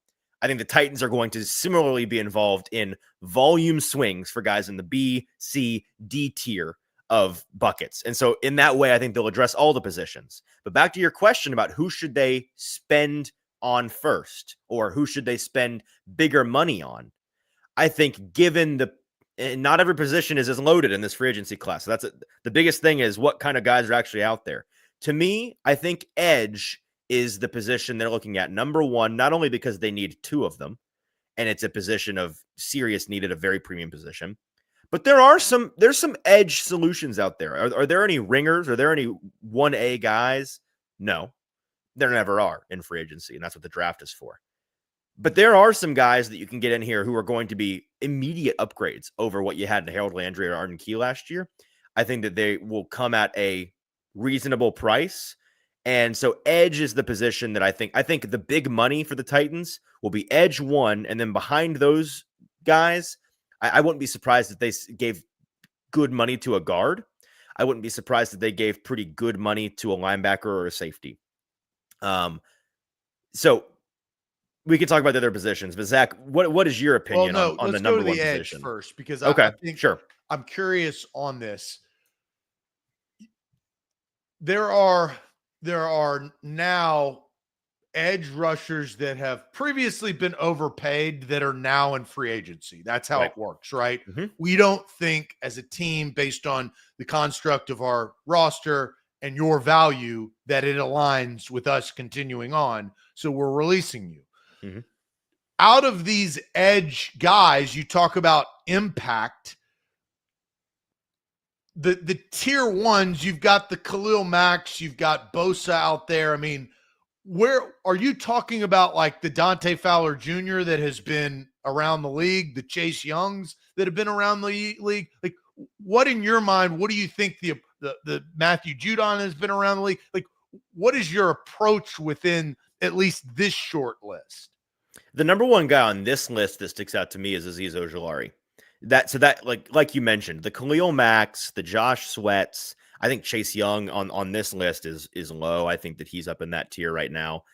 I think the Titans are going to similarly be involved in volume swings for guys in the B, C, D tier of buckets. And so in that way, I think they'll address all the positions. But back to your question about who should they spend on first, or who should they spend bigger money on? I think given not every position is as loaded in this free agency class. So the biggest thing is what kind of guys are actually out there. To me, I think edge is the position they're looking at number one, not only because they need two of them, and it's a position of serious need at a very premium position, but there's some edge solutions out there. Are there any ringers? Are there any 1A guys? No, there never are in free agency, and that's what the draft is for. But there are some guys that you can get in here who are going to be immediate upgrades over what you had in Harold Landry or Arden Key last year. I think that they will come at a reasonable price. And so edge is the position that I think the big money for the Titans will be edge one. And then behind those guys, I wouldn't be surprised if they gave good money to a guard. I wouldn't be surprised if they gave pretty good money to a linebacker or a safety. So we can talk about the other positions, but Zach, what is your opinion on the number one edge position first? Because okay, I think sure. I'm curious on this. There are now edge rushers that have previously been overpaid that are now in free agency. That's how it works, right? Mm-hmm. We don't think as a team based on the construct of our roster and your value that it aligns with us continuing on. So we're releasing you. Mm-hmm. Out of these edge guys, you talk about impact. The tier ones, you've got the Khalil Macks, you've got Bosa out there. I mean, where are you talking about, like the Dante Fowler Jr. that has been around the league, the Chase Youngs that have been around the league? Like, what in your mind, what do you think the Matthew Judon has been around the league? Like, what is your approach within at least this short list? The number one guy on this list that sticks out to me is Azeez Ojulari. Like you mentioned, the Khalil Macks, the Josh Sweats. I think Chase Young on this list is low. I think that he's up in that tier right now,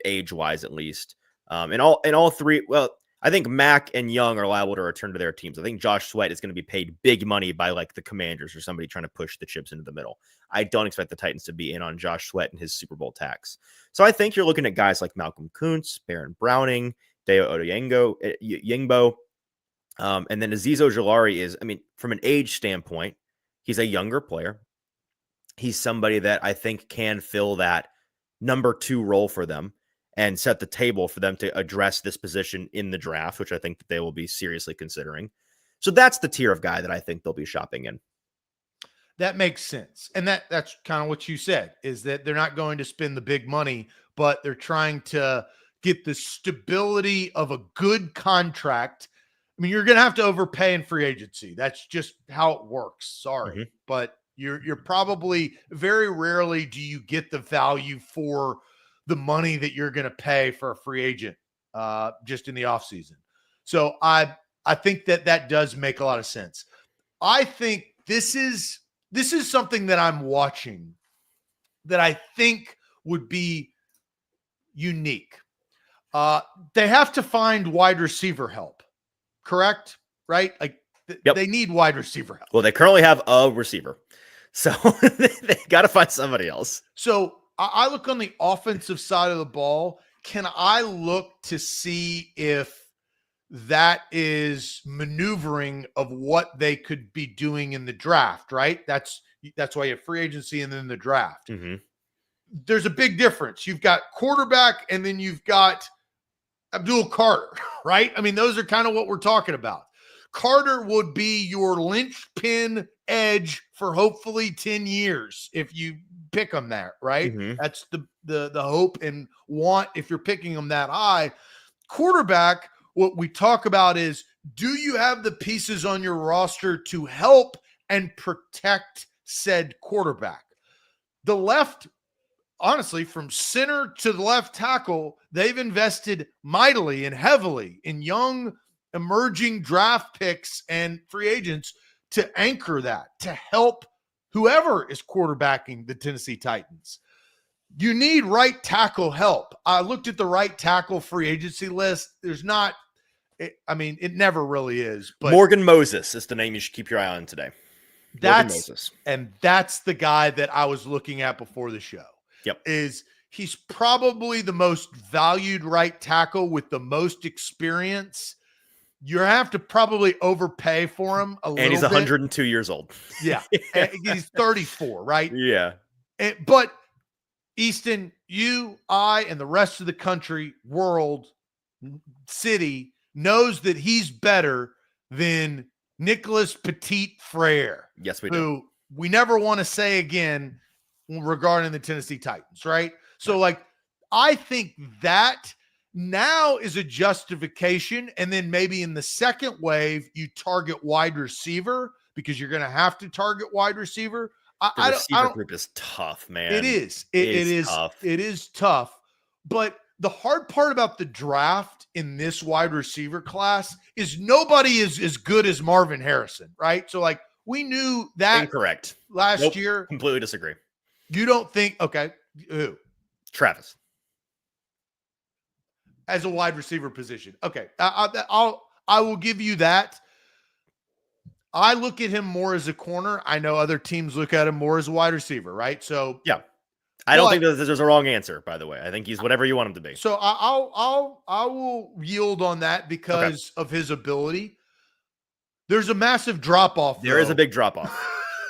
age-wise at least. And all three, well, I think Mack and Young are liable to return to their teams. I think Josh Sweat is going to be paid big money by like the Commanders or somebody trying to push the chips into the middle. I don't expect the Titans to be in on Josh Sweat and his Super Bowl tax. So I think you're looking at guys like Malcolm Kuntz, Baron Browning, Deo Yingbo. And then Azeez Ojulari is, I mean, from an age standpoint, he's a younger player. He's somebody that I think can fill that number 2 role for them and set the table for them to address this position in the draft, which I think that they will be seriously considering. So that's the tier of guy that I think they'll be shopping in. That makes sense. And that's kind of what you said, is that they're not going to spend the big money, but they're trying to get the stability of a good contract. I mean, you're going to have to overpay in free agency. That's just how it works. Sorry. Mm-hmm. But you're probably, very rarely do you get the value for the money that you're going to pay for a free agent just in the offseason. So I think that does make a lot of sense. I think this is something that I'm watching that I think would be unique. They have to find wide receiver help, correct? Right? Like They need wide receiver help. Well, they currently have a receiver, so they got to find somebody else. So I look on the offensive side of the ball. Can I look to see if that is maneuvering of what they could be doing in the draft, right? That's why you have free agency and then the draft. Mm-hmm. There's a big difference. You've got quarterback and then you've got Abdul Carter, right? I mean, those are kind of what we're talking about. Carter would be your linchpin edge for hopefully 10 years if you pick them there, right? Mm-hmm. That's the hope and want if you're picking them that high. Quarterback, what we talk about is, do you have the pieces on your roster to help and protect said quarterback? The left, honestly, from center to the left tackle, they've invested mightily and heavily in young emerging draft picks and free agents to anchor that, to help whoever is quarterbacking the Tennessee Titans. You need right tackle help. I looked at the right tackle free agency list. There's not, it never really is. But Morgan Moses is the name you should keep your eye on today. That's the guy that I was looking at before the show. Yep. He's probably the most valued right tackle with the most experience. You have to probably overpay for him a little bit. And he's 102 years old. Yeah. And he's 34, right? Yeah. But Easton, you, I, and the rest of the country, world, city knows that he's better than Nicholas Petit-Frere. Yes, we do. Who we never want to say again regarding the Tennessee Titans, right? So, I think that now is a justification. And then maybe in the second wave, you target wide receiver because you're going to have to target wide receiver. The receiver group is tough, man. It is. It is tough. It is tough. But the hard part about the draft in this wide receiver class is nobody is as good as Marvin Harrison, right? So, we knew that. Incorrect. Last year. Completely disagree. You don't think, okay, who? Travis. As a wide receiver position. Okay. I will give you that. I look at him more as a corner. I know other teams look at him more as a wide receiver, right? So yeah, I don't think there's a wrong answer. By the way, I think he's whatever you want him to be. So I will yield on that because of his ability. There's a massive drop off. There is a big drop off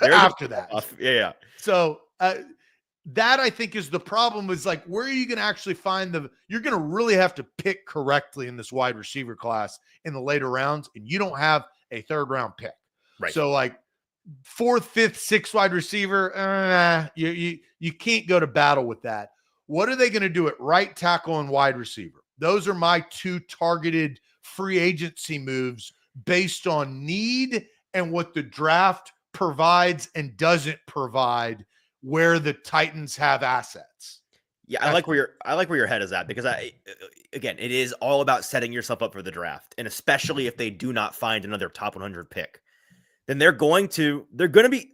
after that. Yeah. So that I think is the problem. Is where are you going to actually find you're going to really have to pick correctly in this wide receiver class in the later rounds, and you don't have a third round pick. Right. So 4th, 5th, 6th wide receiver, you can't go to battle with that. What are they going to do at right tackle and wide receiver? Those are my two targeted free agency moves based on need and what the draft provides and doesn't provide where the Titans have assets. Yeah, I like where your head is at because again, it is all about setting yourself up for the draft, and especially if they do not find another top 100 pick. Then they're going to be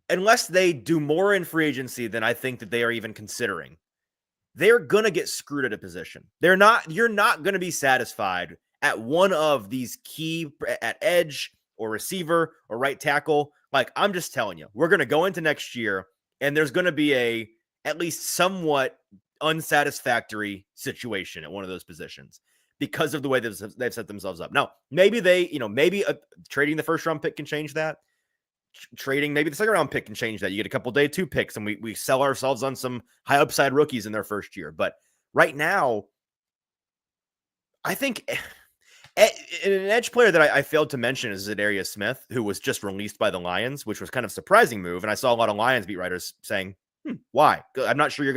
unless they do more in free agency than I think that they are even considering, they're going to get screwed at a position. You're not going to be satisfied at one of these key at edge or receiver or right tackle. I'm just telling you, we're going to go into next year and there's going to be at least somewhat unsatisfactory situation at one of those positions, because of the way they've set themselves up. Now, maybe trading the first round pick can change that. Trading maybe the second round pick can change that. You get a couple day 2 picks and we sell ourselves on some high upside rookies in their first year. But right now, I think an edge player that I failed to mention is Geno Smith, who was just released by the Lions, which was kind of a surprising move. And I saw a lot of Lions beat writers saying, why? I'm not sure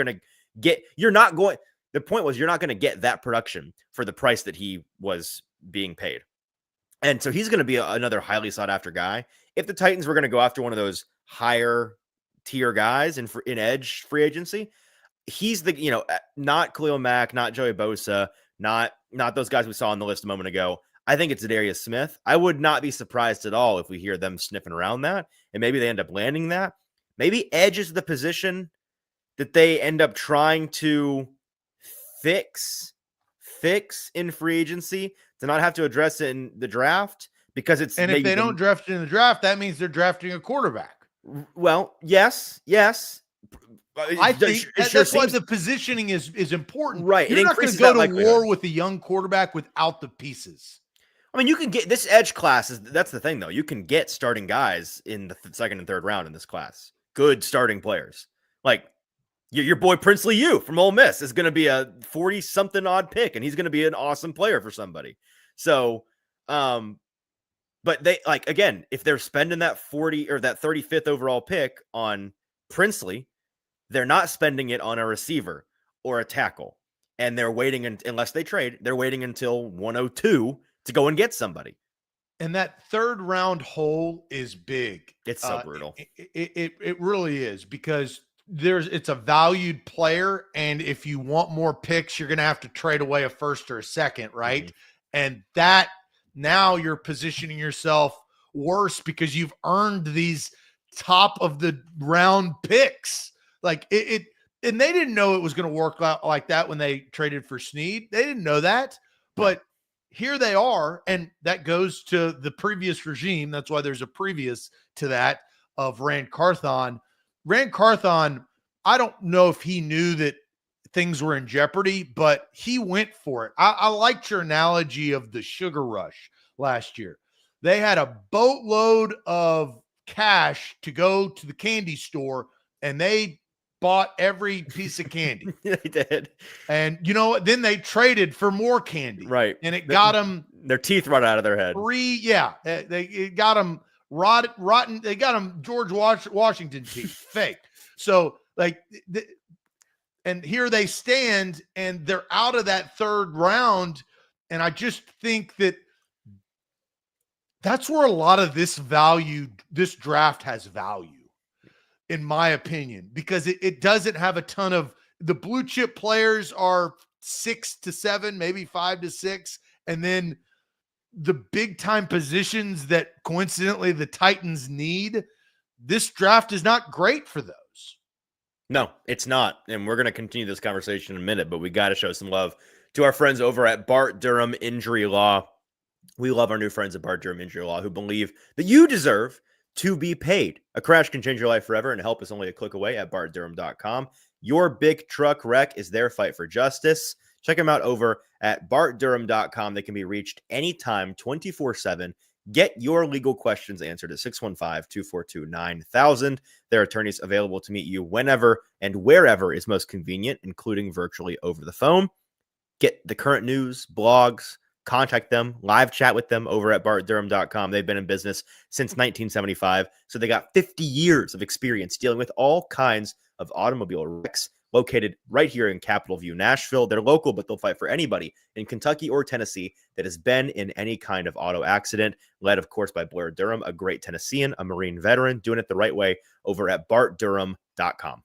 the point was you're not going to get that production for the price that he was being paid. And so he's going to be another highly sought after guy. If the Titans were going to go after one of those higher tier guys in edge free agency, he's not Khalil Mack, not Joey Bosa, not those guys we saw on the list a moment ago. I think it's Geno Smith. I would not be surprised at all if we hear them sniffing around that, and maybe they end up landing that. Maybe edge is the position that they end up trying to fix in free agency to not have to address it in the draft, because it's, and if they don't draft it in the draft, that means they're drafting a quarterback. Well, yes. I think that's why the positioning is important. Right. You're not going to go to war with a young quarterback without the pieces. I mean, you can get this edge class. That's the thing, though. You can get starting guys in the second and third round in this class. Good starting players. Your boy Princely You from Ole Miss is going to be a 40-something odd pick, and he's going to be an awesome player for somebody. So, but they again, if they're spending that 40 or that 35th overall pick on Princely, they're not spending it on a receiver or a tackle. And they're waiting, unless they trade, they're waiting until 102 to go and get somebody. And that third round hole is big. It's so brutal. It really is, because it's a valued player. And if you want more picks, you're going to have to trade away a first or a second, right? Mm-hmm. And that, now you're positioning yourself worse because you've earned these top of the round picks. Like and they didn't know it was going to work out like that when they traded for Snead. They didn't know that, but here they are. And that goes to the previous regime. That's why there's a previous to that of Rand Carthon. Rand Carthon, I don't know if he knew that things were in jeopardy, but he went for it. I liked your analogy of the sugar rush last year. They had a boatload of cash to go to the candy store, and they bought every piece of candy. They did. And you know what? Then they traded for more candy. Right. And it got them their teeth rot out of their head. It got them rotten. They got them George Washington teeth, fake. So and here they stand, and they're out of that third round. And I just think that's where a lot of this draft has value, in my opinion, because it doesn't have a ton of the blue chip players are 6 to 7, maybe 5 to 6. And then the big time positions that coincidentally the Titans need, this draft is not great for those. No, it's not. And we're going to continue this conversation in a minute, but we got to show some love to our friends over at Bart Durham Injury Law. We love our new friends at Bart Durham Injury Law, who believe that you deserve to be paid. A crash can change your life forever, and help is only a click away at bartdurham.com. Your big truck wreck is their fight for justice. Check them out over at bartdurham.com. They can be reached anytime, 24/7. Get your legal questions answered at 615-242-9000. There are attorneys available to meet you whenever and wherever is most convenient, including virtually over the phone. Get the current news, blogs, contact them, live chat with them over at bartdurham.com. They've been in business since 1975, so they got 50 years of experience dealing with all kinds of automobile wrecks, located right here in Capitol View, Nashville. They're local, but they'll fight for anybody in Kentucky or Tennessee that has been in any kind of auto accident, led, of course, by Blair Durham, a great Tennessean, a Marine veteran, doing it the right way over at bartdurham.com.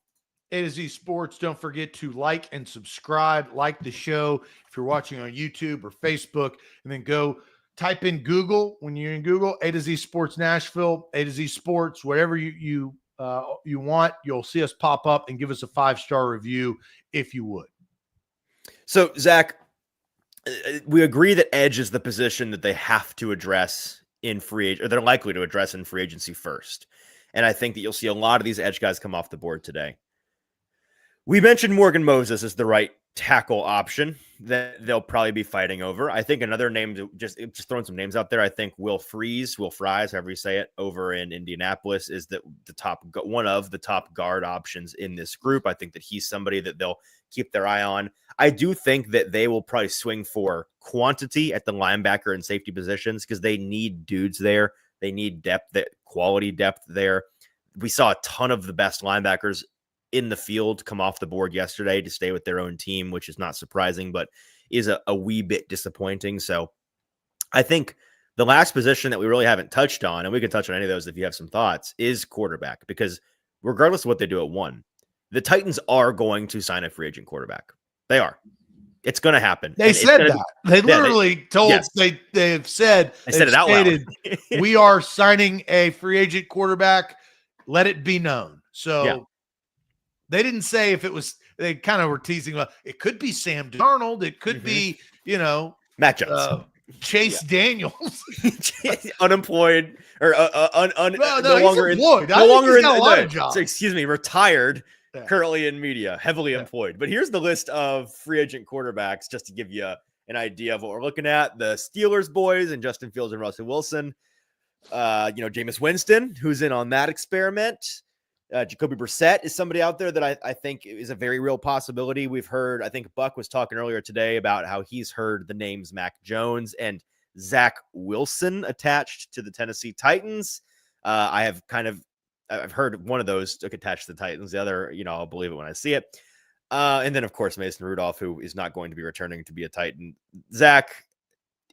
A to Z Sports. Don't forget to like and subscribe, like the show if you're watching on YouTube or Facebook, and then go type in Google. When you're in Google, A to Z Sports Nashville, A to Z Sports, whatever you want, you'll see us pop up, and give us a 5-star review if you would. So, Zach, we agree that edge is the position that they have to address in free agency, or they're likely to address in free agency first. And I think that you'll see a lot of these edge guys come off the board today. We mentioned Morgan Moses as the right tackle option that they'll probably be fighting over. I think another name, just throwing some names out there, I think Will Fries, however you say it, over in Indianapolis is one of the top guard options in this group. I think that he's somebody that they'll keep their eye on. I do think that they will probably swing for quantity at the linebacker and safety positions, because they need dudes there. They need depth, quality depth there. We saw a ton of the best linebackers in the field come off the board yesterday to stay with their own team, which is not surprising, but is a wee bit disappointing. So I think the last position that we really haven't touched on, and we can touch on any of those if you have some thoughts, is quarterback, because regardless of what they do at 1, the Titans are going to sign a free agent quarterback. They are. It's going to happen. They said that. They literally told, yes. They've said it out loud. We are signing a free agent quarterback. Let it be known. So yeah. They didn't say if it was, they kind of were teasing about, it could be Sam Darnold. It could be, Matt Jones. Chase Daniels. Unemployed or no longer employed. No longer in a lot of jobs. So, excuse me, retired, currently in media, heavily employed. But here's the list of free agent quarterbacks, just to give you an idea of what we're looking at. The Steelers boys and Justin Fields and Russell Wilson. Jameis Winston, who's in on that experiment. Jacoby Brissett is somebody out there that I think is a very real possibility. We've heard, I think Buck was talking earlier today about how he's heard the names Mac Jones and Zach Wilson attached to the Tennessee Titans. I have kind of I've heard one of those took attached to the Titans. The other, I'll believe it when I see it. And then, of course, Mason Rudolph, who is not going to be returning to be a Titan. Zach,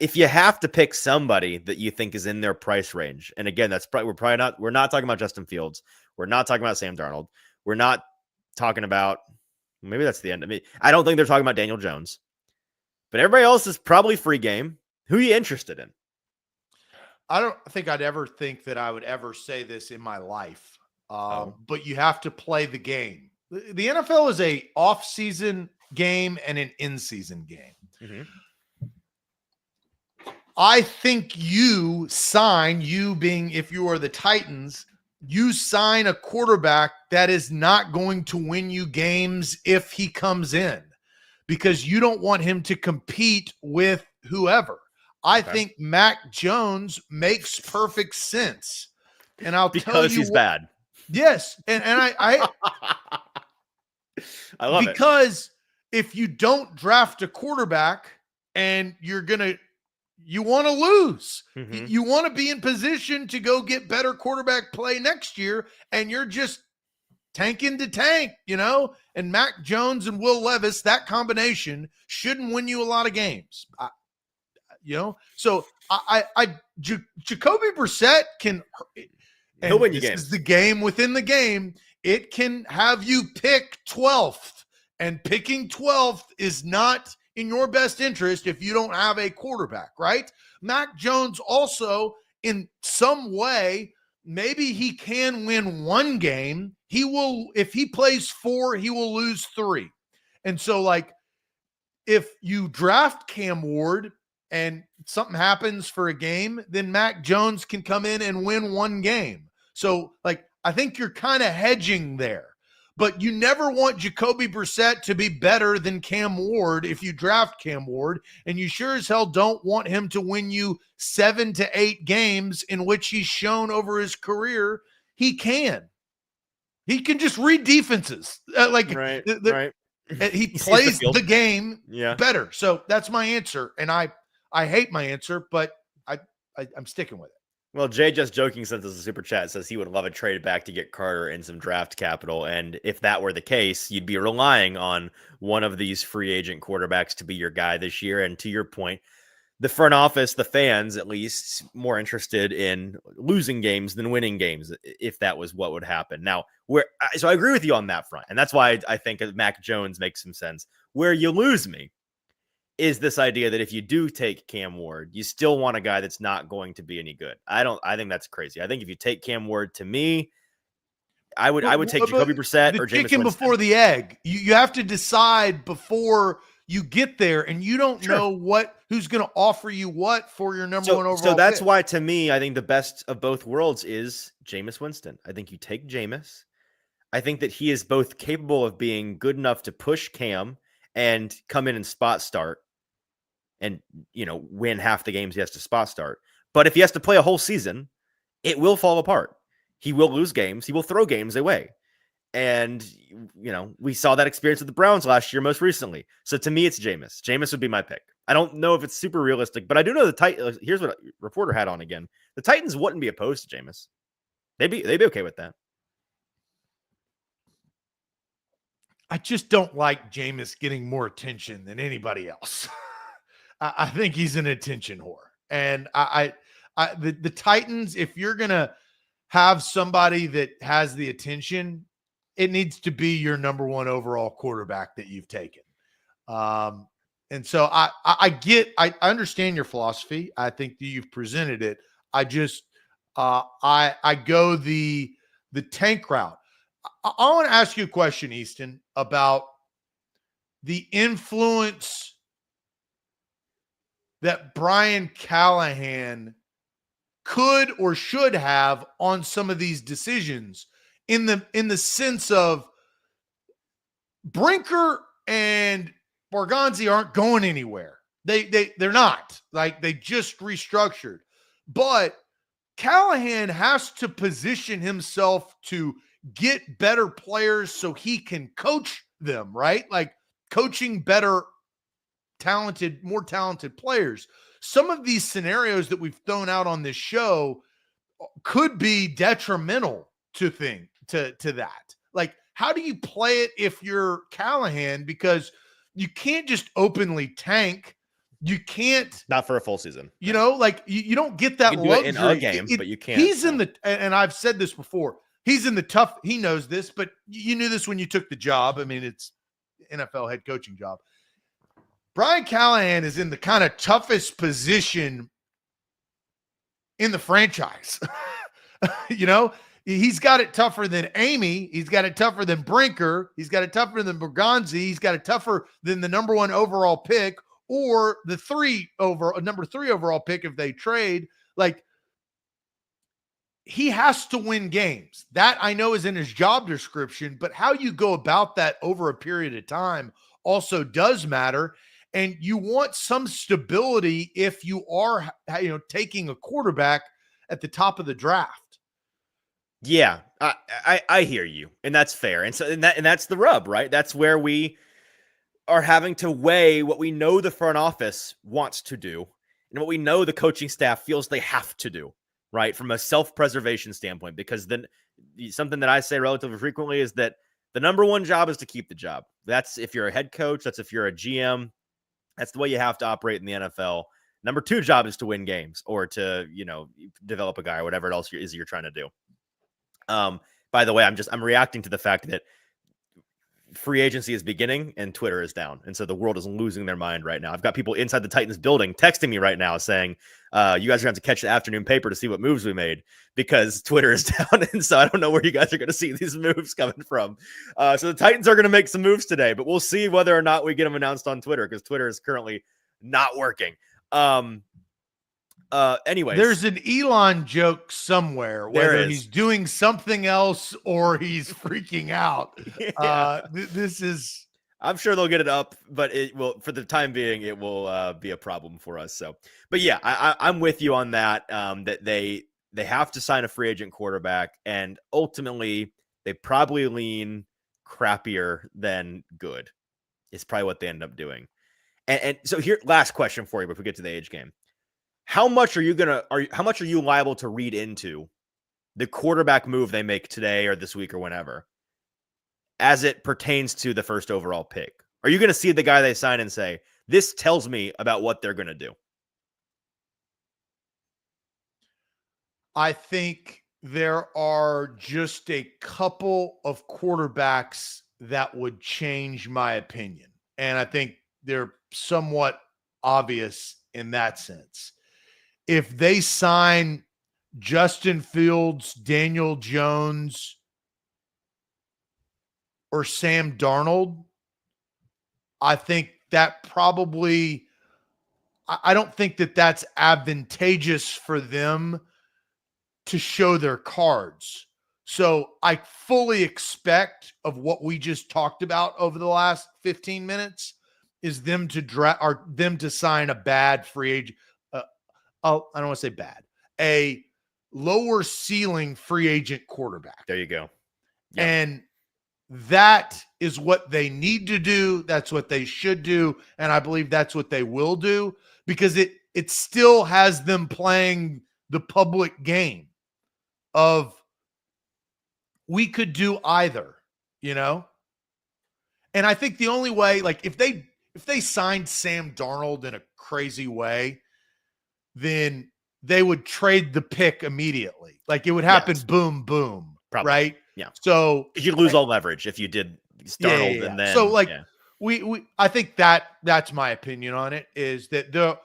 if you have to pick somebody that you think is in their price range, and again, we're not talking about Justin Fields. We're not talking about Sam Darnold. We're not talking about, maybe that's the end. I mean, I don't think they're talking about Daniel Jones, but everybody else is probably free game. Who are you interested in? I don't think I'd ever think that I would ever say this in my life. But you have to play the game. The NFL is a off-season game and an in-season game. Mm-hmm. I think you being, if you are the Titans, you sign a quarterback that is not going to win you games if he comes in, because you don't want him to compete with whoever. I think Mac Jones makes perfect sense. And I'll tell you, because he's bad. Yes. And I I love it. Because if you don't draft a quarterback and you want to lose, Mm-hmm. you want to be in position to go get better quarterback play next year, and you're just tanking to tank, and Mac Jones and Will Levis, that combination shouldn't win you a lot of games. So Jacoby Brissett can, he'll win you this games. is the game within the game. It can have you pick 12th, and picking 12th is not in your best interest if you don't have a quarterback, right? Mac Jones also, in some way, maybe he can win one game. If he plays 4, he will lose 3. And so, if you draft Cam Ward and something happens for a game, then Mac Jones can come in and win one game. So, I think you're kind of hedging there. But you never want Jacoby Brissett to be better than Cam Ward if you draft Cam Ward, and you sure as hell don't want him to win you 7 to 8 games in which he's shown over his career he can. He can just read defenses. Right. He plays the game better. So that's my answer, and I hate my answer, but I'm sticking with it. Well, Jay Just Joking sent us a super chat, says he would love a trade back to get Carter and some draft capital. And if that were the case, you'd be relying on one of these free agent quarterbacks to be your guy this year. And to your point, the front office, the fans, at least, more interested in losing games than winning games, if that was what would happen. Now, so I agree with you on that front. And that's why I think Mac Jones makes some sense. Where you lose me is this idea that if you do take Cam Ward, you still want a guy that's not going to be any good. I think that's crazy. I think if you take Cam Ward, to me, I would take Jacoby Brissett or Jameis Winston. Chicken before the egg. You have to decide before you get there, and you don't know who's going to offer you what for your number one overall. So that's pick. why, to me, I think the best of both worlds is Jameis Winston. I think you take Jameis. I think that he is both capable of being good enough to push Cam and come in and spot start and, win half the games he has to spot start. But if he has to play a whole season, it will fall apart. He will lose games. He will throw games away. And, we saw that experience with the Browns last year most recently. So to me, it's Jameis. Jameis would be my pick. I don't know if it's super realistic, but I do know the Titans. Here's what a reporter had on again. The Titans wouldn't be opposed to Jameis. They'd be okay with that. I just don't like Jameis getting more attention than anybody else. I think he's an attention whore. And the Titans, if you're going to have somebody that has the attention, it needs to be your number one overall quarterback that you've taken. And so I understand your philosophy. I think that you've presented it. I just, I go the tank route. I want to ask you a question, Easton, about the influence that Brian Callahan could or should have on some of these decisions in the sense of Brinker and Borgonzi aren't going anywhere. They're not. They just restructured. But Callahan has to position himself to get better players so he can coach them, right? Coaching better, more talented players. Some of these scenarios that we've thrown out on this show could be detrimental to that. Like, how do you play it if you're Callahan? Because you can't just openly tank. You can't, Not for a full season. you know, like you don't get that You can do it luxury in a game, but you can't. He's in the, and I've said this before, he's in the tough, he knows this, but you knew this when you took the job. I mean, it's NFL head coaching job. Brian Callahan is in the kind of toughest position in the franchise. You know, he's got it tougher than Amy. He's got it tougher than Brinker. He's got it tougher than Bergonzi. He's got it tougher than the number 1 overall pick or the number 3 overall pick if they trade. Like, he has to win games. That I know is in his job description, but how you go about that over a period of time also does matter. And you want some stability if you are, taking a quarterback at the top of the draft. Yeah, I hear you, and that's fair. And that's the rub, right? That's where we are having to weigh what we know the front office wants to do and what we know the coaching staff feels they have to do, right? From a self-preservation standpoint, because then something that I say relatively frequently is that the number 1 job is to keep the job. That's if you're a head coach, that's if you're a GM, that's the way you have to operate in the NFL. Number 2 job is to win games or to, develop a guy or whatever else you're trying to do. By the way, I'm reacting to the fact that free agency is beginning and Twitter is down. And so the world is losing their mind right now. I've got people inside the Titans building texting me right now saying, you guys are going to have to catch the afternoon paper to see what moves we made because Twitter is down. And so I don't know where you guys are going to see these moves coming from. So the Titans are going to make some moves today, but we'll see whether or not we get them announced on Twitter because Twitter is currently not working. Anyways, there's an Elon joke somewhere, whether he's doing something else or he's freaking out. Yeah. This is, I'm sure they'll get it up, but it will, for the time being, it will be a problem for us. So, but yeah, I'm with you on that. That they have to sign a free agent quarterback, and ultimately they probably lean crappier than good. Is probably what they end up doing. And so here, last question for you before we get to the age game. How much are you liable to read into the quarterback move they make today or this week or whenever as it pertains to the first overall pick? Are you going to see the guy they sign and say, this tells me about what they're going to do? I think there are just a couple of quarterbacks that would change my opinion. And I think they're somewhat obvious in that sense. If they sign Justin Fields, Daniel Jones, or Sam Darnold, I think that probably, I don't think that that's advantageous for them to show their cards. So I fully expect of what we just talked about over the last 15 minutes is them to sign a bad free agent. I don't want to say bad, a lower ceiling free agent quarterback. There you go. Yep. And that is what they need to do. That's what they should do. And I believe that's what they will do because it still has them playing the public game of we could do either, And I think the only way, like if they signed Sam Darnold in a crazy way, then they would trade the pick immediately. Like it would happen, yes. Boom, boom, probably. Right? Yeah. So you'd lose all leverage if you did Darnold and then. So we I think that's my opinion on it is that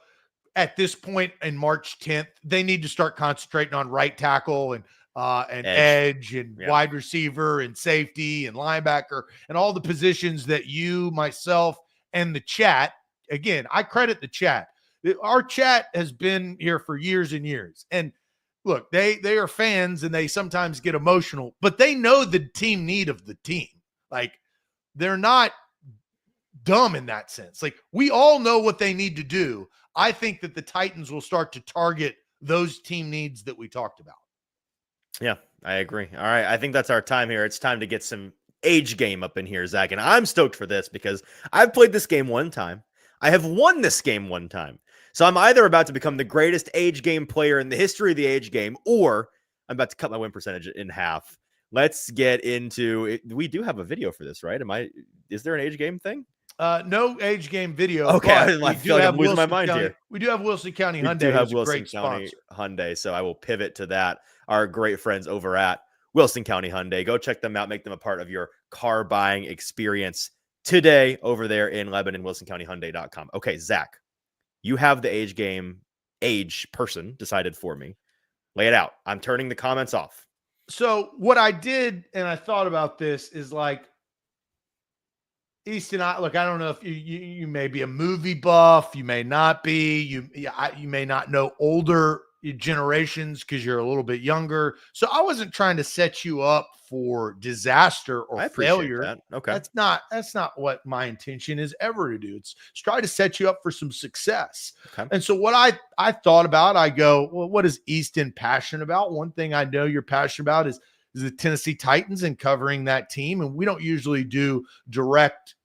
at this point in March 10th, they need to start concentrating on right tackle and edge and wide receiver and safety and linebacker and all the positions that you, myself, and the chat. Again, I credit the chat. Our chat has been here for years and years. And look, they are fans and they sometimes get emotional, but they know the team need of the team. Like they're not dumb in that sense. Like we all know what they need to do. I think that the Titans will start to target those team needs that we talked about. Yeah, I agree. All right. I think that's our time here. It's time to get some age game up in here, Zach. And I'm stoked for this because I've played this game one time. I have won this game one time. So I'm either about to become the greatest age game player in the history of the age game, or I'm about to cut my win percentage in half let's get into it. We do have a video for this, right? Is there an age game thing? No age game video. Okay, I feel like I'm losing my mind County, here. We do have Wilson County We Hyundai. do have who's Wilson a great County sponsor. Hyundai, so I will pivot to that. Our great friends over at Wilson County Hyundai. Go check them out. Make them a part of your car buying experience today over there in Lebanon, WilsonCountyHyundai.com. Okay, Zach, you have the age person decided for me. Lay it out. I'm turning the comments off. So what I did, and I thought about this, is like, Easton, I don't know if you may be a movie buff, you may not be, you may not know older generations because you're a little bit younger. So I wasn't trying to set you up for disaster or failure. That. Okay. That's not what my intention is ever to do. It's try to set you up for some success. Okay. And so what I thought about, I go, well, what is Easton passionate about? One thing I know you're passionate about is the Tennessee Titans and covering that team. And we don't usually do direct,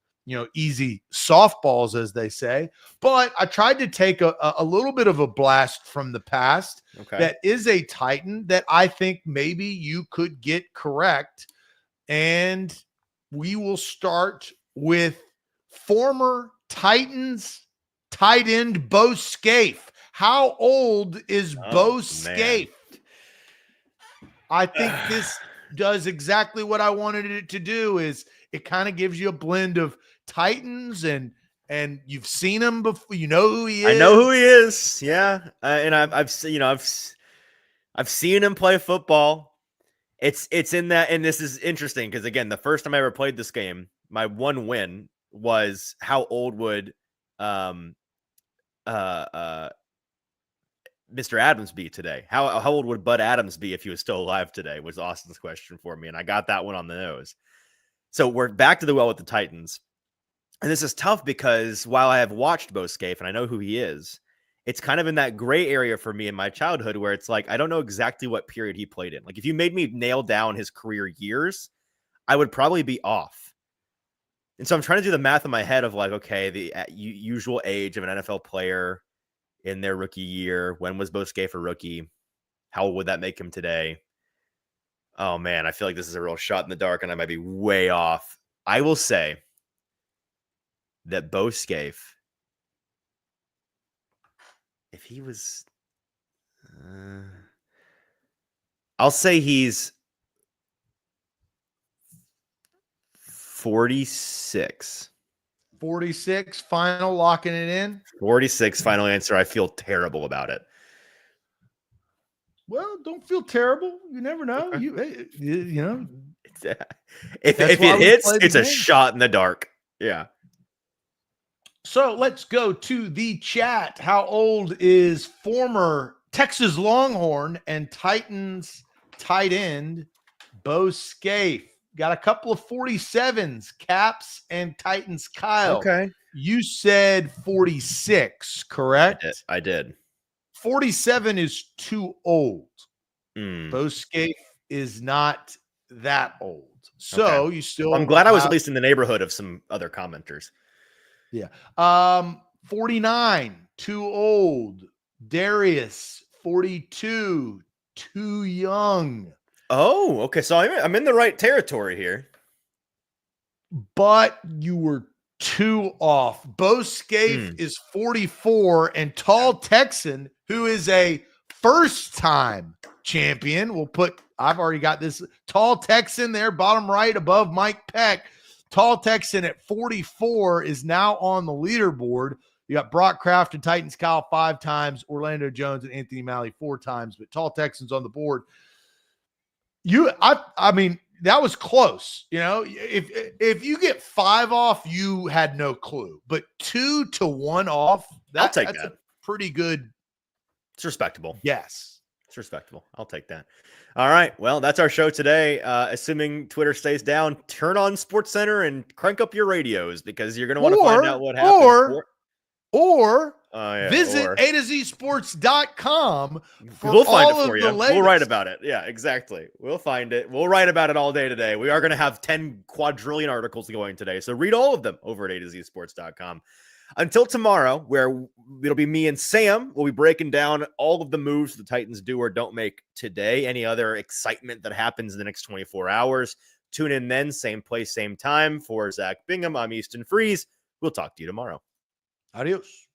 easy softballs, as they say, but I tried to take a little bit of a blast from the past. Okay. That is a Titan that I think maybe you could get correct. And we will start with former Titans tight end Bo Scaife. How old is Bo Scaife? I think this does exactly what I wanted it to do. Is it kind of gives you a blend of Titans and you've seen him before. You know who he is. I know who he is. Yeah, and I've seen him play football. It's in that, and this is interesting because again, the first time I ever played this game, my one win was how old would Mr. Adams be today? How old would Bud Adams be if he was still alive today? Was Austin's question for me, and I got that one on the nose. So we're back to the well with the Titans. And this is tough because while I have watched Bo Scaife and I know who he is, it's kind of in that gray area for me in my childhood where it's like, I don't know exactly what period he played in. Like if you made me nail down his career years, I would probably be off. And so I'm trying to do the math in my head of like, okay, the usual age of an NFL player in their rookie year. When was Bo Scaife a rookie? How would that make him today? Oh man, I feel like this is a real shot in the dark and I might be way off. I will say that Bo Scaife, if he was, I'll say he's 46. 46, final, locking it in. 46, final answer. I feel terrible about it. Well, don't feel terrible. You never know. Okay. You know. If it hits, it's a shot in the dark. Yeah. So let's go to the chat. How old is former Texas Longhorn and Titans tight end Bo Scaife? Got a couple of 47s, Caps and Titans Kyle. Okay. You said 46, correct? I did. 47 is too old. Mm. Bo Scaife is not that old. So okay. You still. I'm glad I was at least in the neighborhood of some other commenters. Yeah. 49, too old. Darius, 42, too young. Oh, okay. So I'm in the right territory here. But you were too off. Bo Scaife is 44, and Tall Texan, who is a first-time champion, I've already got this. Tall Texan there, bottom right above Mike Peck. Tall Texan at 44 is now on the leaderboard. You got Brock Kraft and Titans Kyle 5 times, Orlando Jones and Anthony Malley 4 times, but Tall Texan's on the board. I mean, that was close. You know, if you get 5 off, you had no clue, but 2 to 1 off, that's that. A pretty good. It's respectable. Yes. It's respectable. I'll take that. All right. Well, that's our show today. Assuming Twitter stays down, turn on SportsCenter and crank up your radios because you're going to want to find out what happened. Visit or A to Z Sports.com for we'll find it all for of you. the latest. We'll write about it. Yeah, exactly. We'll find it. We'll write about it all day today. We are going to have 10 quadrillion articles going today. So read all of them over at A to Z Sports.com. Until tomorrow, where it'll be me and Sam, we'll be breaking down all of the moves the Titans do or don't make today. Any other excitement that happens in the next 24 hours. Tune in then, same place, same time. For Zach Bingham, I'm Easton Freeze. We'll talk to you tomorrow. Adios.